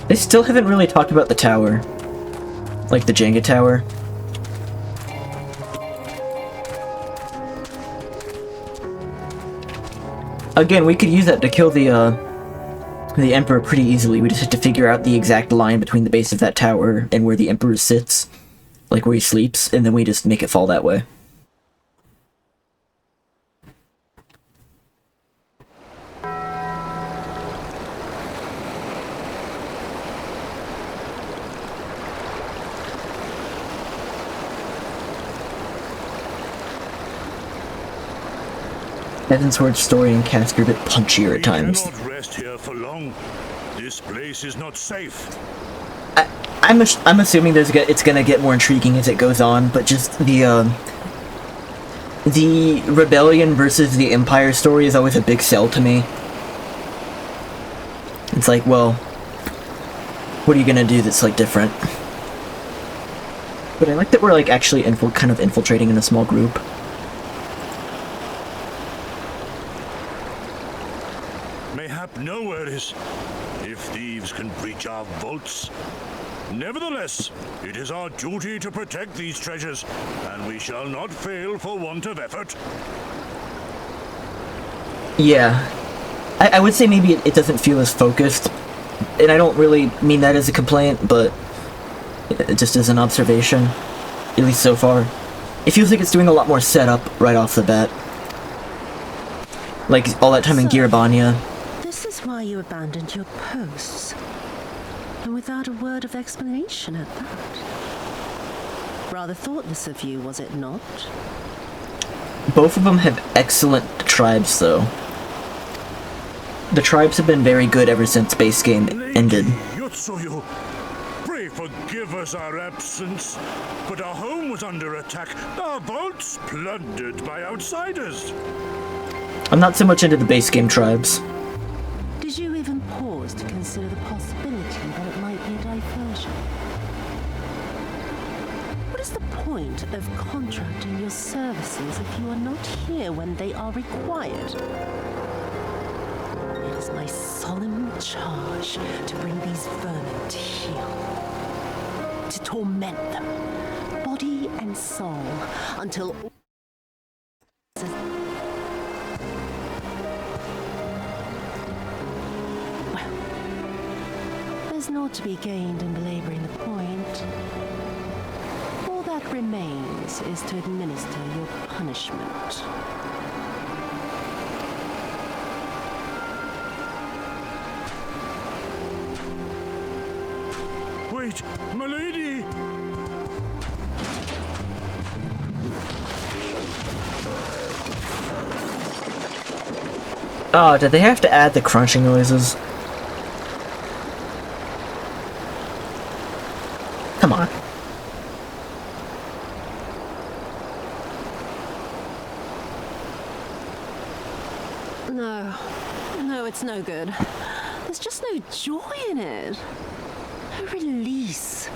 They still haven't really talked about the tower. Like the Jenga tower. Again, we could use that to kill the Emperor pretty easily. We just have to figure out the exact line between the base of that tower and where the Emperor sits. Like where he sleeps, and then we just make it fall that way. Heavensward's story and cast are a bit punchier at times. We cannot rest here for long. This place is not safe. I'm assuming it's gonna get more intriguing as it goes on, but just the rebellion versus the Empire story is always a big sell to me. It's like, well, what are you gonna do that's like different? But I like that we're like actually kind of infiltrating in a small group. No worries, if thieves can breach our vaults. Nevertheless, it is our duty to protect these treasures, and we shall not fail for want of effort. Yeah. I would say maybe it doesn't feel as focused, and I don't really mean that as a complaint, but just as an observation, at least so far. It feels like it's doing a lot more setup right off the bat. Like all that time in Girabania. Why you abandoned your posts, and without a word of explanation at that. Rather thoughtless of you, was it not? Both of them have excellent tribes, though. The tribes have been very good ever since base game ended. Yotsuyu, brave forgive us our absence, but our home was under attack, our vaults plundered by outsiders. I'm not so much into the base game tribes. Did you even pause to consider the possibility that it might be a diversion? What is the point of contracting your services if you are not here when they are required? It is my solemn charge to bring these vermin to heel, to torment them, body and soul, until there's naught to be gained in belaboring the point. All that remains is to administer your punishment. Wait, my lady! Oh, did they have to add the crunching noises? Come on. No, it's no good. There's just no joy in it. No release.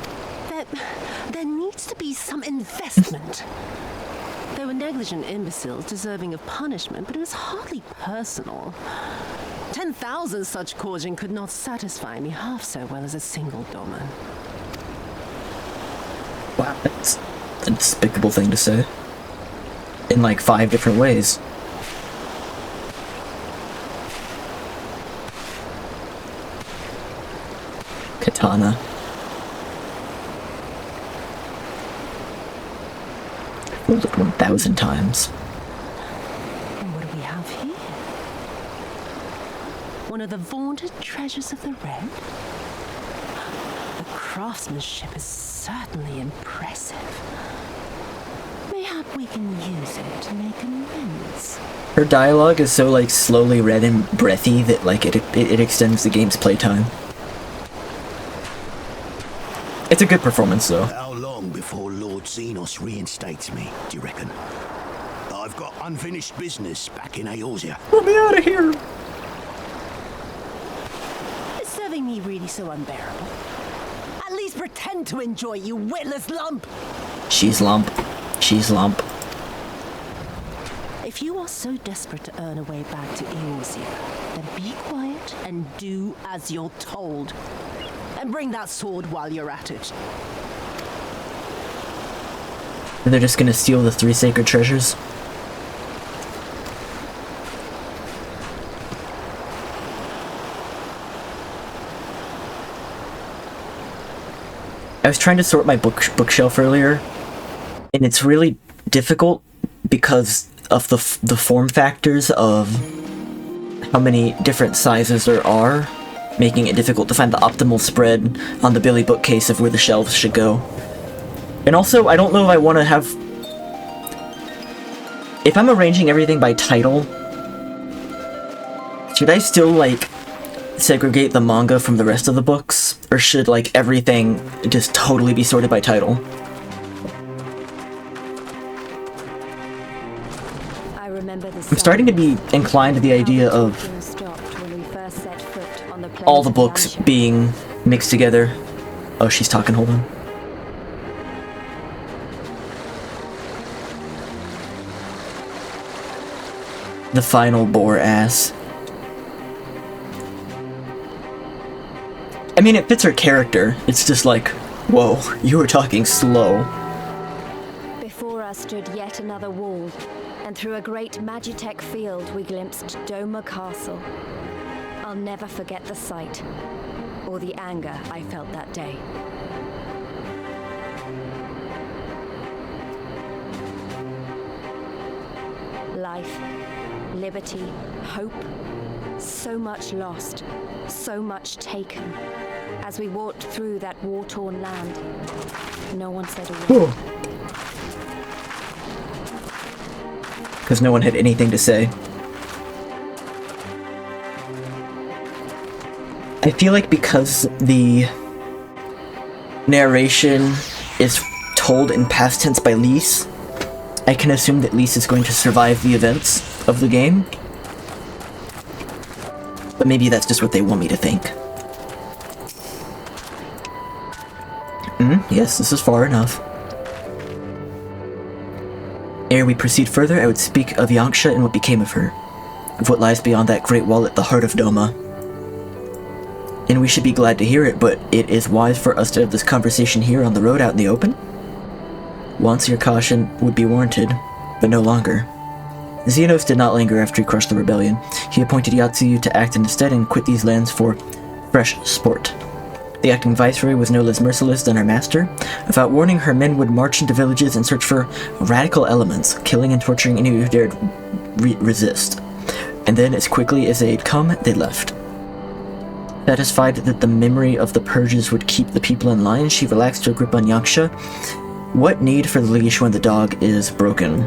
There needs to be some investment. They were negligent imbeciles deserving of punishment, but it was hardly personal. 10,000 such causing could not satisfy me half so well as a single domain. Wow, that's a despicable thing to say. In like 5 different ways. Katana. Rolled it 1,000 times. And what do we have here? One of the vaunted treasures of the Red? The craftsmanship is certainly impressive. Mayhap we can use it to make amends. Her dialogue is so like slowly read and breathy that like it extends the game's playtime. It's a good performance though. How long before Lord Xenos reinstates me, do you reckon? I've got unfinished business back in Eorzea. Let me out of here! Is serving me really so unbearable? At least pretend to enjoy, you witless lump! She's lump. She's lump. If you are so desperate to earn a way back to Eorzea, then be quiet and do as you're told. And bring that sword while you're at it. They're just gonna steal the 3 sacred treasures? I was trying to sort my bookshelf earlier, and it's really difficult because of the form factors of how many different sizes there are, making it difficult to find the optimal spread on the Billy bookcase of where the shelves should go. And also, I don't know if I want to have... If I'm arranging everything by title, should I still, like, segregate the manga from the rest of the books? Or should, like, everything just totally be sorted by title? I'm starting to be inclined to the idea of all the books being mixed together. Oh, she's talking, hold on. The final bore ass. I mean, it fits her character. It's just like, whoa, you were talking slow. Before us stood yet another wall, and through a great Magitech field we glimpsed Doma Castle. I'll never forget the sight, or the anger I felt that day. Life, liberty, hope, so much lost, so much taken. As we walked through that war-torn land, no one said a word. Because no one had anything to say. I feel like because the narration is told in past tense by Lise, I can assume that Lise is going to survive the events of the game. But maybe that's just what they want me to think. Yes, this is far enough. Ere we proceed further, I would speak of Yanksha and what became of her, of what lies beyond that great wall at the heart of Doma. And we should be glad to hear it, but it is wise for us to have this conversation here on the road out in the open? Once your caution would be warranted, but no longer. Xenos did not linger after he crushed the rebellion. He appointed Yatsuyu to act in his stead and quit these lands for fresh sport. The acting viceroy was no less merciless than her master. Without warning, her men would march into villages and search for radical elements, killing and torturing anyone who dared resist. And then, as quickly as they had come, they left. Satisfied that the memory of the purges would keep the people in line, she relaxed her grip on Yanksha. What need for the leash when the dog is broken?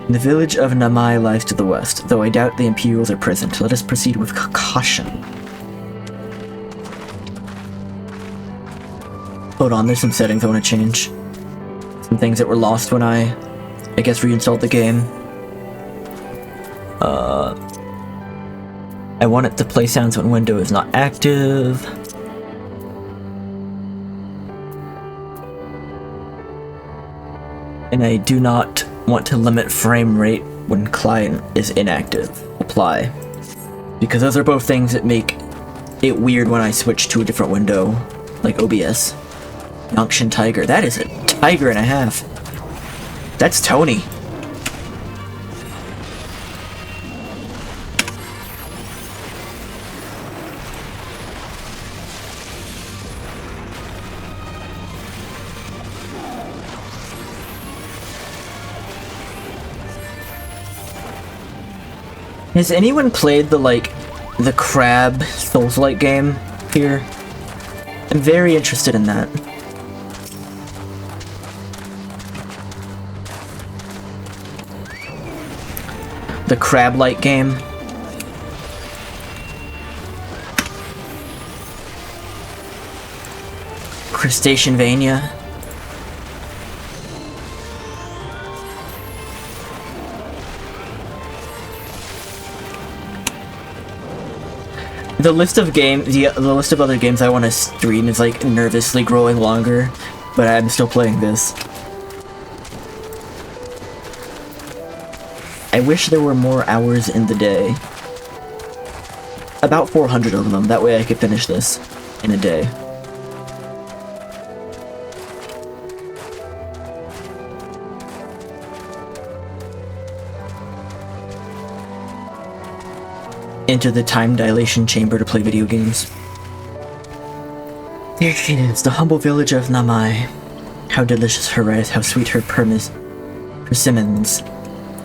The village of Namai lies to the west, though I doubt the Imperials are present. Let us proceed with caution. Hold on, there's some settings I want to change. Some things that were lost when I guess, reinstalled the game. I want it to play sounds when window is not active. And I do not want to limit frame rate when client is inactive. Apply. Because those are both things that make it weird when I switch to a different window, like OBS. Yonkshan Tiger. That is a tiger and a half. That's Tony. Has anyone played the crab Souls-like game here? I'm very interested in that. The crab-like game. Crustaceanvania. The list of other games I want to stream is like nervously growing longer, but I'm still playing this. I wish there were more hours in the day. About 400 of them, that way I could finish this in a day. Enter the time dilation chamber to play video games. There she is, the humble village of Namai. How delicious her rice, how sweet her persimmons.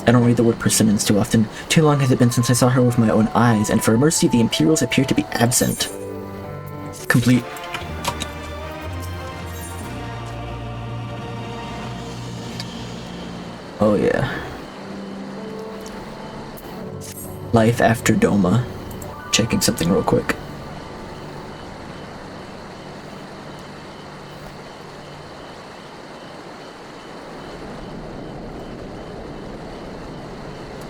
I don't read the word persimmons too often. Too long has it been since I saw her with my own eyes, and for mercy the Imperials appear to be absent. Complete. Oh yeah. Life after Doma. Checking something real quick.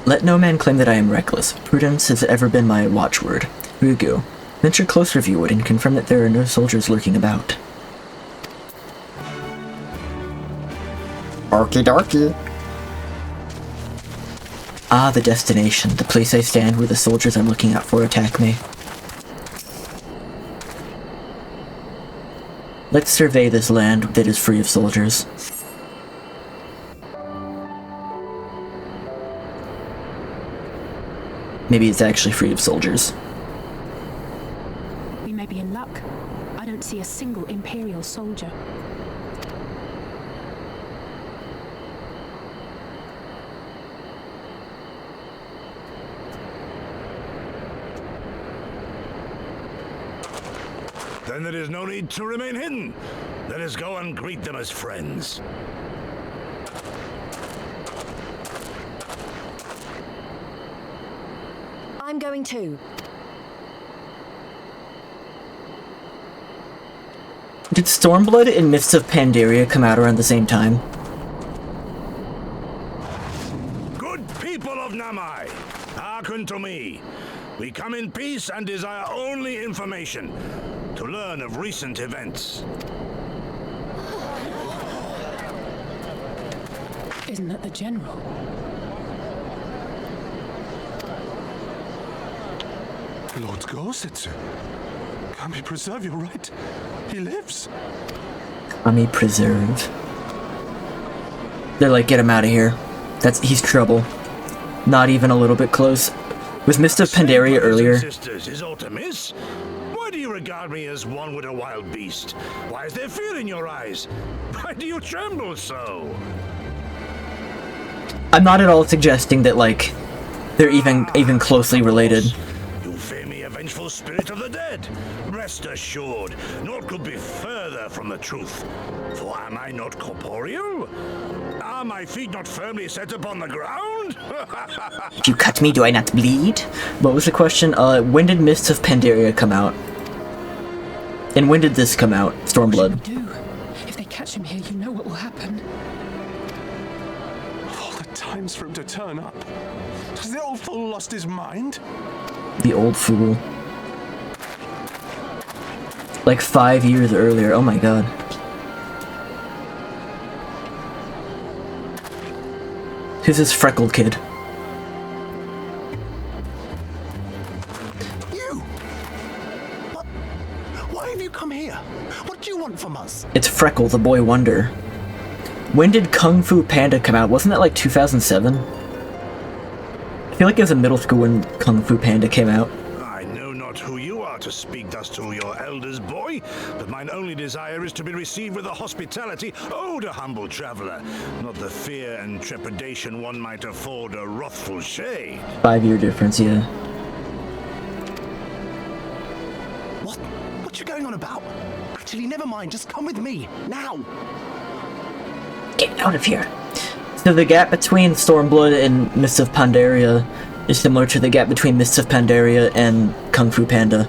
Let no man claim that I am reckless. Prudence has ever been my watchword. Ryugu, venture closer if you would and confirm that there are no soldiers lurking about. Okie dokie. Ah, the destination, the place I stand where the soldiers I'm looking out for attack me. Let's survey this land that is free of soldiers. Maybe it's actually free of soldiers. We may be in luck. I don't see a single Imperial soldier. Then there is no need to remain hidden. Let us go and greet them as friends. I'm going too. Did Stormblood and Mists of Pandaria come out around the same time? Good people of Namai, hearken to me. We come in peace and desire only information to learn of recent events. Isn't that the general? Lord Gosetsu. Kami preserve, you're right. He lives. Kami preserve. They're like, get him out of here. He's trouble. Not even a little bit close. Was Mist of Pandaria earlier? Sisters, is aught amiss? Why do you regard me as one with a wild beast? Why is there fear in your eyes? Why do you tremble so? I'm not at all suggesting that, like, they're even closely related. You fear me, a vengeful spirit of the dead. Rest assured, naught could be further from the truth. For am I not corporeal? Are my feet not firmly set upon the ground? If you cut me, do I not bleed? What was the question? When did Mists of Pandaria come out? And when did this come out? Stormblood. Do. If they catch him here, you know what will happen. All the times for him to turn up. Has the old fool lost his mind? The old fool. Like 5 years earlier. Oh my god. Who's this freckled kid? You! What? Why have you come here? What do you want from us? It's Freckle, the boy wonder. When did Kung Fu Panda come out? Wasn't that like 2007? I feel like it was in middle school when Kung Fu Panda came out. I know not who you are to speak thus to your elders, boy, but mine only desire is to be received with the hospitality owed a humble traveler, not the fear and trepidation one might afford a wrathful shade. 5-year difference, yeah. What you going on about? Actually, never mind. Just come with me now. Get out of here. So the gap between Stormblood and Mists of Pandaria is similar to the gap between Mists of Pandaria and Kung Fu Panda.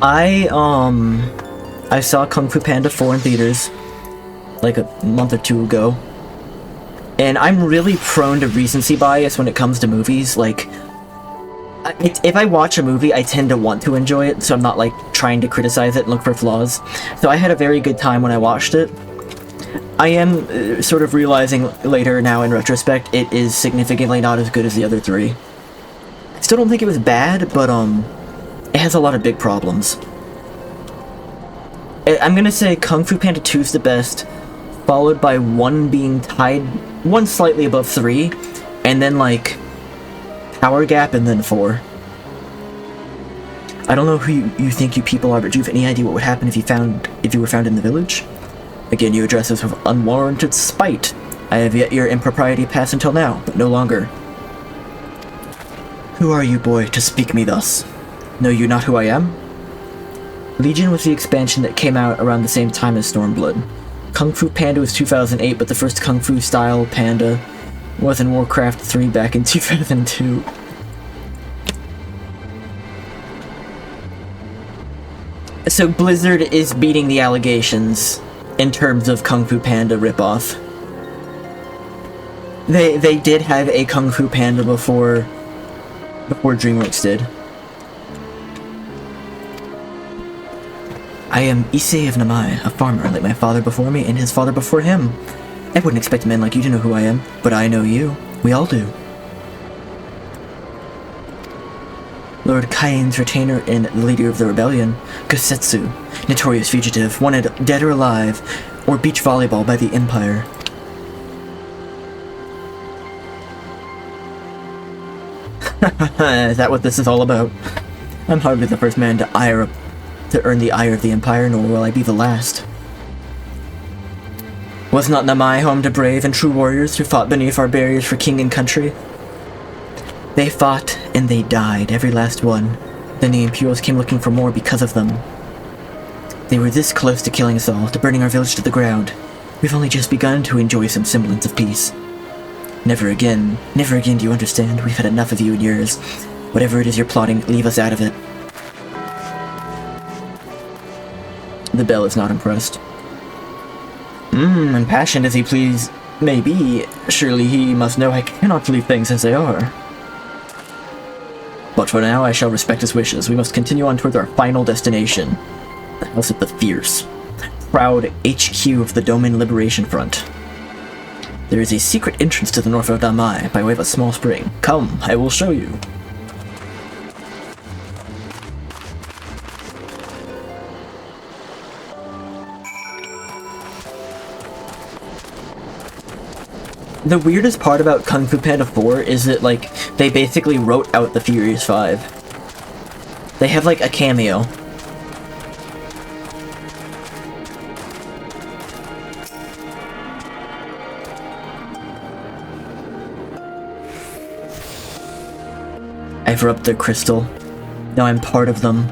I saw Kung Fu Panda 4 in theaters like a month or two ago. And I'm really prone to recency bias when it comes to movies. Like, if I watch a movie, I tend to want to enjoy it, so I'm not, like, trying to criticize it and look for flaws. So I had a very good time when I watched it. I am sort of realizing later now in retrospect, it is significantly not as good as the other three. I still don't think it was bad, but, it has a lot of big problems. I'm gonna say Kung Fu Panda 2 is the best, followed by 1 being tied, 1 slightly above 3, and then, like, Power Gap, and then 4. I don't know who you think you people are, but do you have any idea what would happen if you were found in the village? Again, you address us with unwarranted spite. I have yet your impropriety pass until now, but no longer. Who are you, boy, to speak me thus? Know you not who I am? Legion was the expansion that came out around the same time as Stormblood. Kung Fu Panda was 2008, but the first Kung Fu style Panda was in Warcraft 3 back in 2002. So Blizzard is beating the allegations in terms of Kung Fu Panda ripoff. They did have a Kung Fu Panda before DreamWorks did. I am Issei of Namai, a farmer like my father before me and his father before him. I wouldn't expect men like you to know who I am, but I know you. We all do. Lord Kain's retainer and the leader of the rebellion, Gosetsu, notorious fugitive, wanted dead or alive, or beach volleyball by the Empire. Is that what this is all about? I'm hardly the first man to earn the ire of the Empire, nor will I be the last. Was not Namai home to brave and true warriors who fought beneath our barriers for king and country? They fought, and they died, every last one. Then the Imperials came looking for more because of them. They were this close to killing us all, to burning our village to the ground. We've only just begun to enjoy some semblance of peace. Never again do you understand. We've had enough of you and yours. Whatever it is you're plotting, leave us out of it. The bell is not impressed. Impassioned as he may be, surely he must know I cannot leave things as they are. But for now, I shall respect his wishes. We must continue on toward our final destination. The House of the Fierce. Proud HQ of the Domain Liberation Front. There is a secret entrance to the north of Damai, by way of a small spring. Come, I will show you. The weirdest part about Kung Fu Panda 4 is that, like, they basically wrote out the Furious 5. They have, like, a cameo. I've rubbed their crystal. Now I'm part of them.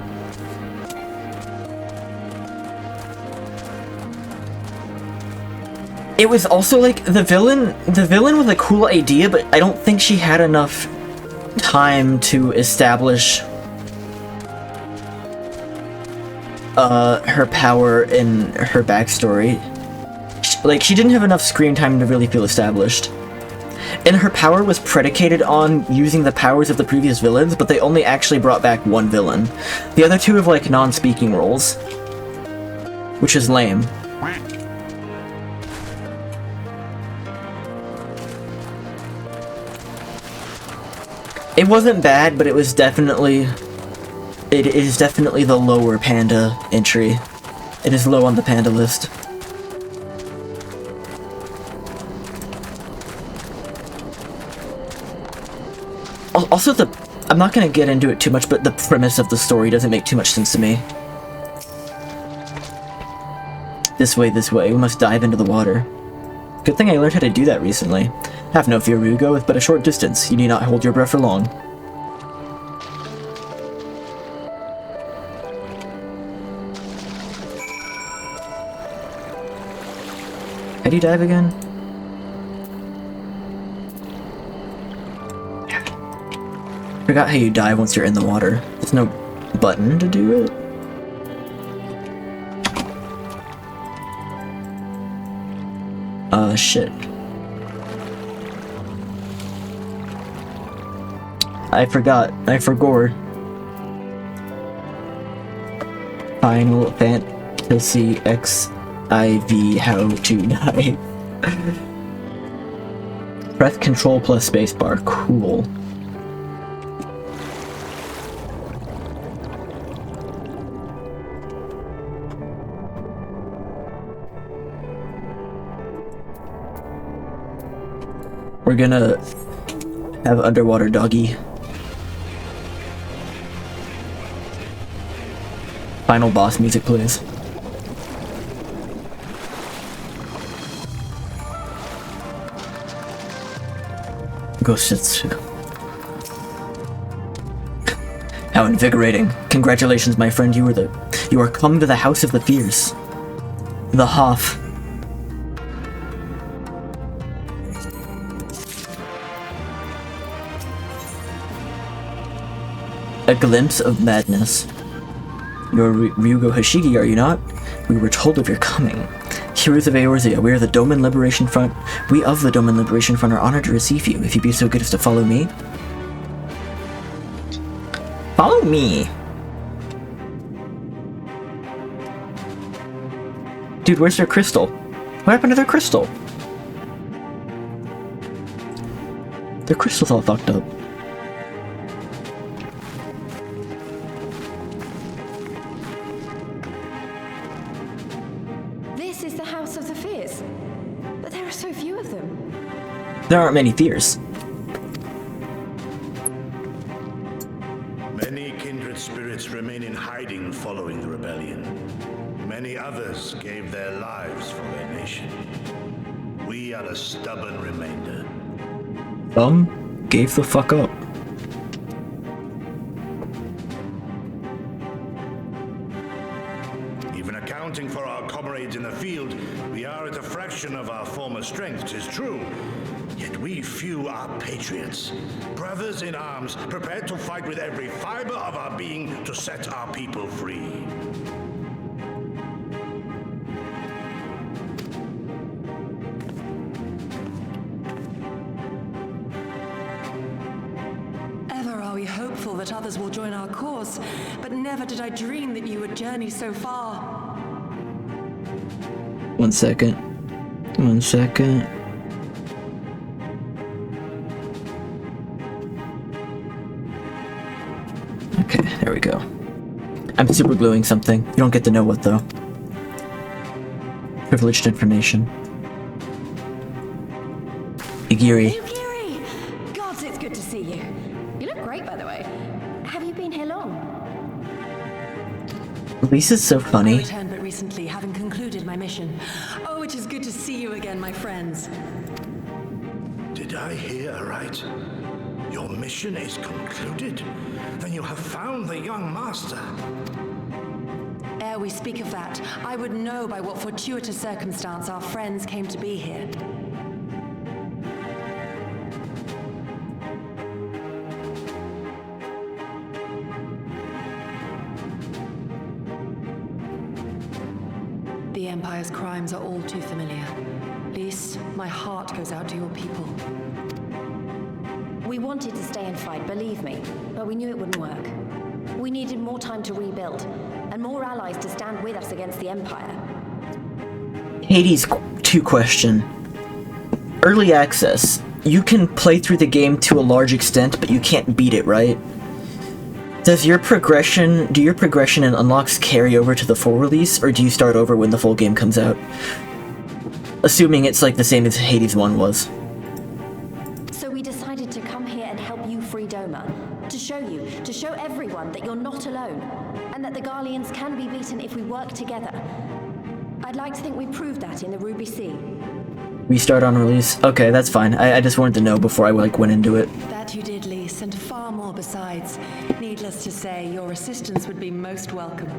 It was also like the villain was a cool idea, but I don't think she had enough time to establish her power in her backstory. She didn't have enough screen time to really feel established. And her power was predicated on using the powers of the previous villains, but they only actually brought back one villain. The other two have, like, non-speaking roles. Which is lame. It wasn't bad, but it was definitely... It is definitely the lower Panda entry. It is low on the Panda list. Also, I'm not gonna get into it too much, but the premise of the story doesn't make too much sense to me. This way, we must dive into the water. Good thing I learned how to do that recently. Have no fear, Ryugo, with but a short distance. You need not hold your breath for long. How do you dive again? Forgot how you dive once you're in the water. There's no button to do it. Shit. I forgot. I forgot. Final Fantasy XIV How to Die. Press Control plus spacebar. Cool. We're gonna have underwater doggy. Final boss music plays. Ghoshitsu. How invigorating. Congratulations, my friend. You are come to the House of the Fierce. The Hoff. A glimpse of madness. You're Ryugo Hoshigi, are you not? We were told of your coming. Heroes of Eorzea, we are the Domain Liberation Front. We of the Domain Liberation Front are honored to receive you, if you be so good as to follow me. Follow me! Dude, where's their crystal? What happened to their crystal? Their crystal's all fucked up. There aren't many fears. Many kindred spirits remain in hiding following the rebellion. Many others gave their lives for their nation. We are a stubborn remainder. Gave the fuck up. Even a are at a fraction of our former strength, 'tis true. Yet we few are patriots, brothers in arms, prepared to fight with every fiber of our being to set our people free. Ever are we hopeful that others will join our cause, but never did I dream that you would journey so far. 1 second. 1 second. Okay, there we go. I'm super gluing something. You don't get to know what though. Privileged information. Igiri. Igiri! Gods, it's good to see you. You look great, by the way. Have you been here long? Lisa's so I funny. returned but recently, having concluded my mission. Oh, it is good to see you again, my friends. Did I hear right? Your mission is concluded? Then you have found the young master. Ere we speak of that, I would know by what fortuitous circumstance our friends came to be here. The Empire's crimes are all too familiar. Lys, my heart goes out to your people. We wanted to stay and fight, believe me, but we knew it wouldn't work. We needed more time to rebuild, and more allies to stand with us against the Empire. Hades 2 question. Early access. You can play through the game to a large extent, but you can't beat it, right? Do your progression and unlocks carry over to the full release, or do you start over when the full game comes out? Assuming it's like the same as Hades 1 was. So we decided to come here and help you free Doma. To show everyone that you're not alone, and that the Garleans can be beaten if we work together. I'd like to think we proved that in the Ruby Sea. Restart on release? Okay, that's fine. I just wanted to know before I went into it. That you did, Lys, and far more besides. Needless to say, your assistance would be most welcome.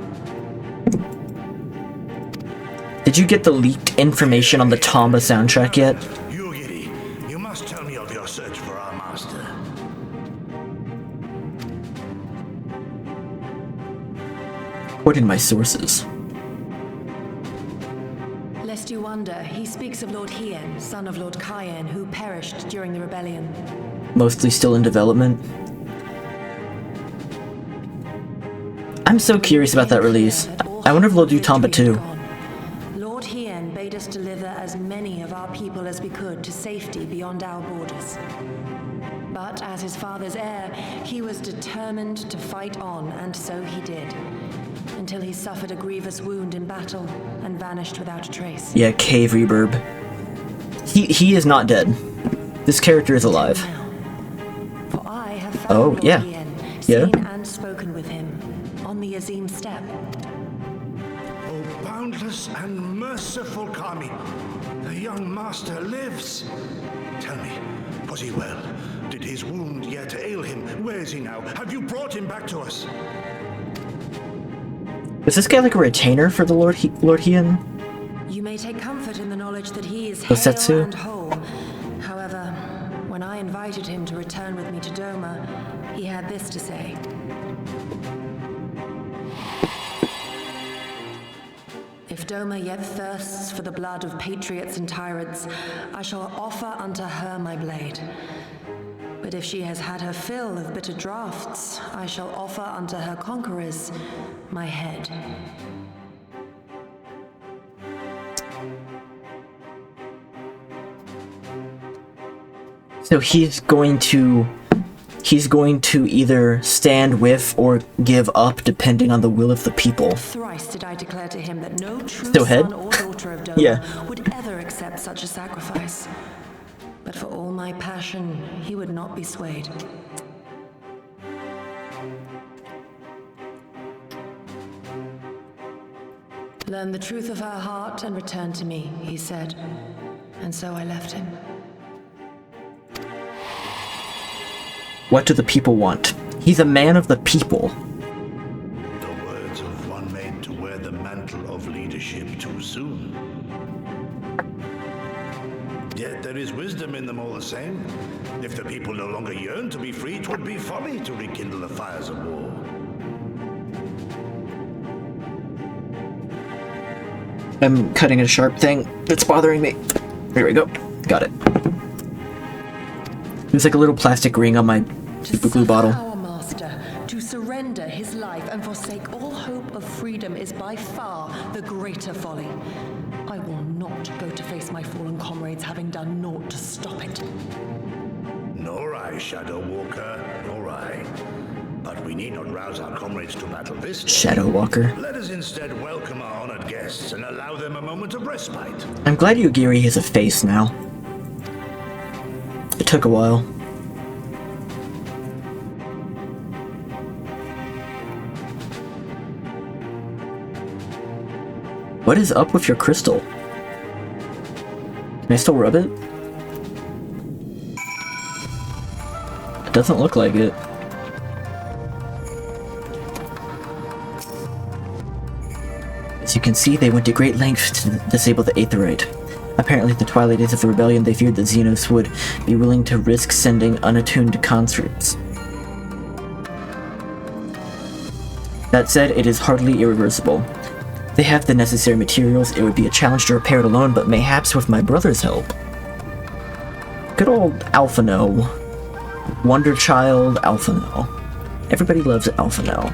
Did you get the leaked information on the Tomba soundtrack yet? Yugiri, you must tell me of your search for our master. According to my sources. Lest you wonder, he speaks of Lord Hien, son of Lord Cayenne, who perished during the rebellion. Mostly still in development. I'm so curious about that release. I wonder if they'll do Tomba 2. Lord Hien bade us deliver as many of our people as we could to safety beyond our borders. But as his father's heir, he was determined to fight on, and so he did. Until he suffered a grievous wound in battle and vanished without a trace. Yeah, Cave Reverb. He is not dead. This character is alive. For I have found Lord Hien, yeah. seen and spoken with him on the Azim Step. Oh, boundless and merciful Kami, the young master lives. Tell me, was he well? Did his wound yet ail him? Where is he now? Have you brought him back to us? Is this guy like a retainer for the Lord Hien? You may take comfort in the knowledge that he is Bosetsu? hale and whole. However, when I invited him to return with me to Doma, he had this to say. If Doma yet thirsts for the blood of patriots and tyrants, I shall offer unto her my blade. But if she has had her fill of bitter draughts, I shall offer unto her conquerors my head. So he's going to either stand with or give up depending on the will of the people. Thrice did I declare to him that no true Still head? son or daughter of Doma Yeah. would ever accept such a sacrifice. But for all my passion, he would not be swayed. Learn the truth of her heart and return to me, he said. And so I left him. What do the people want? He's a man of the people. The words of one made to wear the mantle of leadership too soon. Yet there is wisdom in them all the same. If the people no longer yearn to be free, 'twould be folly to rekindle the fires of war. I'm cutting a sharp thing that's bothering me. There we go. Got it. There's like a little plastic ring on my super glue bottle. Our master, to surrender his life and forsake all hope of freedom is by far the greater folly. I will not go to face my fallen comrades having done naught to stop it. Nor I, Shadow Walker, nor I. But we need not rouse our comrades to battle this day. Shadow Walker. Let us instead welcome our honored guests and allow them a moment of respite. I'm glad Yugiri has a face now. It took a while. What is up with your crystal? Can I still rub it? It doesn't look like it. As you can see, they went to great lengths to disable the Aetherite. Apparently, at the twilight days of the rebellion, they feared that Xenos would be willing to risk sending unattuned conscripts. That said, it is hardly irreversible. They have the necessary materials. It would be a challenge to repair it alone, but mayhaps with my brother's help. Good old Alphino. Wonder Child Alphino. Everybody loves Alphino.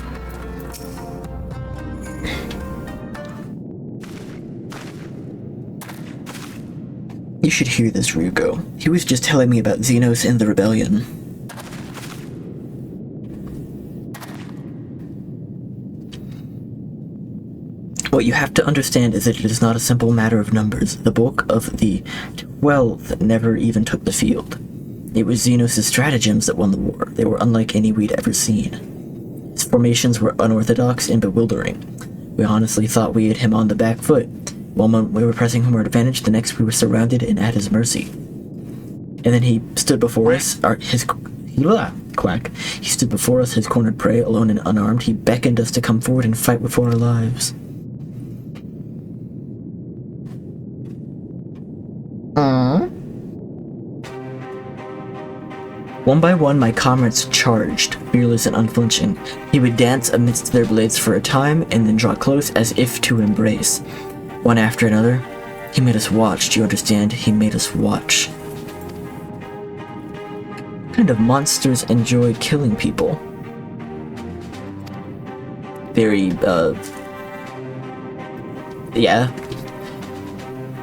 You should hear this, Ryugo. He was just telling me about Xenos and the rebellion. What you have to understand is that it is not a simple matter of numbers. The bulk of the 12 never even took the field. It was Xenos' stratagems that won the war. They were unlike any we'd ever seen. His formations were unorthodox and bewildering. We honestly thought we had him on the back foot. One moment we were pressing him our advantage, the next we were surrounded and at his mercy. And then he stood before us, He stood before us, his cornered prey, alone and unarmed. He beckoned us to come forward and fight for our lives. One by one, my comrades charged, fearless and unflinching. He would dance amidst their blades for a time, and then draw close as if to embrace. One after another, he made us watch. Do you understand? He made us watch. What kind of monsters enjoy killing people? Very, yeah.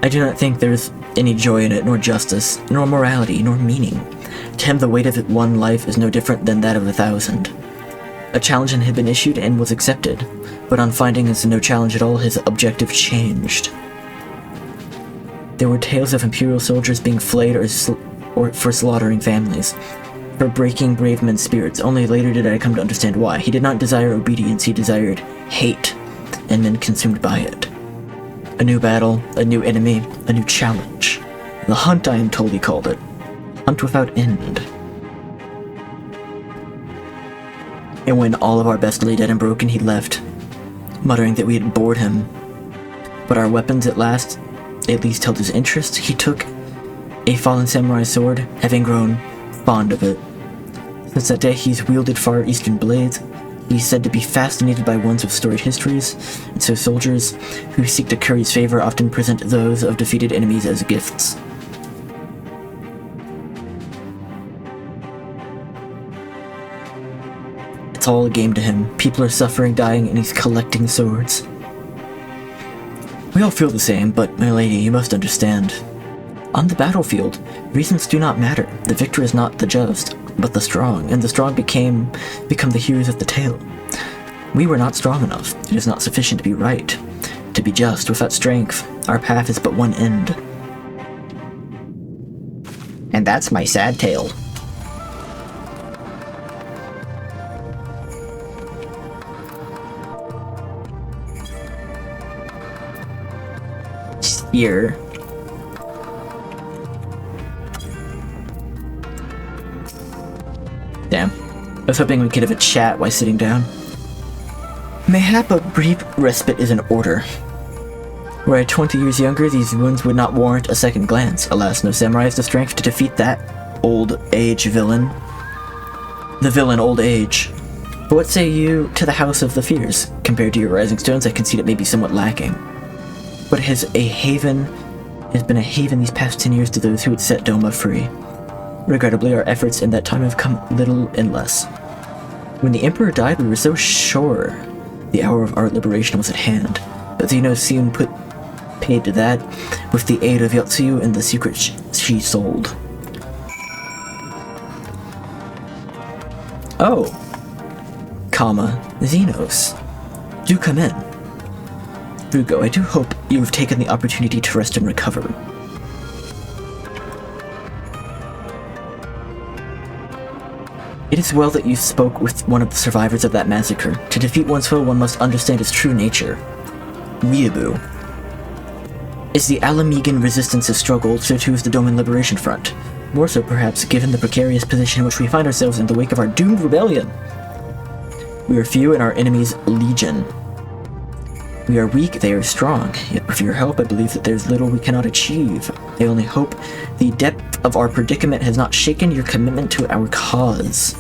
I do not think there's any joy in it, nor justice, nor morality, nor meaning. To him, the weight of one life is no different than that of 1,000. A challenge had been issued and was accepted, but on finding it's no challenge at all, his objective changed. There were tales of Imperial soldiers being flayed or for slaughtering families, for breaking brave men's spirits. Only later did I come to understand why. He did not desire obedience, he desired hate, and men consumed by it. A new battle, a new enemy, a new challenge. The hunt, I am told he called it. Hunt without end. And when all of our best lay dead and broken, he left, muttering that we had bored him. But our weapons at least held his interest. He took a fallen samurai sword, having grown fond of it. Since that day, he's wielded Far Eastern blades. He's said to be fascinated by ones with storied histories, and so soldiers who seek to curry his favor often present those of defeated enemies as gifts. It's all a game to him. People are suffering, dying, and he's collecting swords. We all feel the same, but, my lady, you must understand. On the battlefield, reasons do not matter. The victor is not the just, but the strong, and the strong become the heroes of the tale. We were not strong enough. It is not sufficient to be right, to be just. Without strength, our path is but one end. And that's my sad tale. Here. Damn. I was hoping we could have a chat while sitting down. Mayhap a brief respite is in order. Were I 20 years younger, these wounds would not warrant a second glance. Alas, no samurai has the strength to defeat that old age villain. The villain old age. But what say you to the House of the Fears? Compared to your Rising Stones, I concede it may be somewhat lacking. But it has been a haven these past 10 years to those who would set Doma free. Regrettably, our efforts in that time have come little and less. When the Emperor died, we were so sure the hour of our liberation was at hand. But Zeno soon paid to that with the aid of Yotsuyu and the secret she sold. Oh. Xenos. Do come in. Rugo, I do hope you have taken the opportunity to rest and recover. It is well that you spoke with one of the survivors of that massacre. To defeat one's foe, one must understand his true nature. Weeaboo. Is the Alamegan resistance a struggle, so too is the Doman Liberation Front. More so, perhaps, given the precarious position in which we find ourselves in the wake of our doomed rebellion. We are few and our enemies legion. We are weak, they are strong, yet with your help I believe that there is little we cannot achieve. I only hope the depth of our predicament has not shaken your commitment to our cause.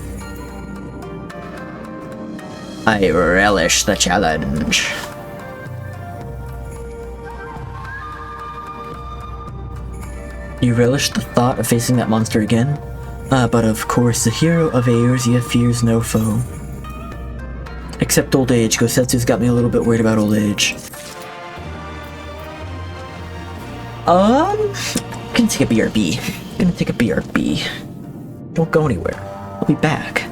I relish the challenge. You relish the thought of facing that monster again? But of course, the hero of Eorzea fears no foe. Except old age. Gosetsu's got me a little bit worried about old age. Gonna take a BRB. Don't go anywhere. I'll be back.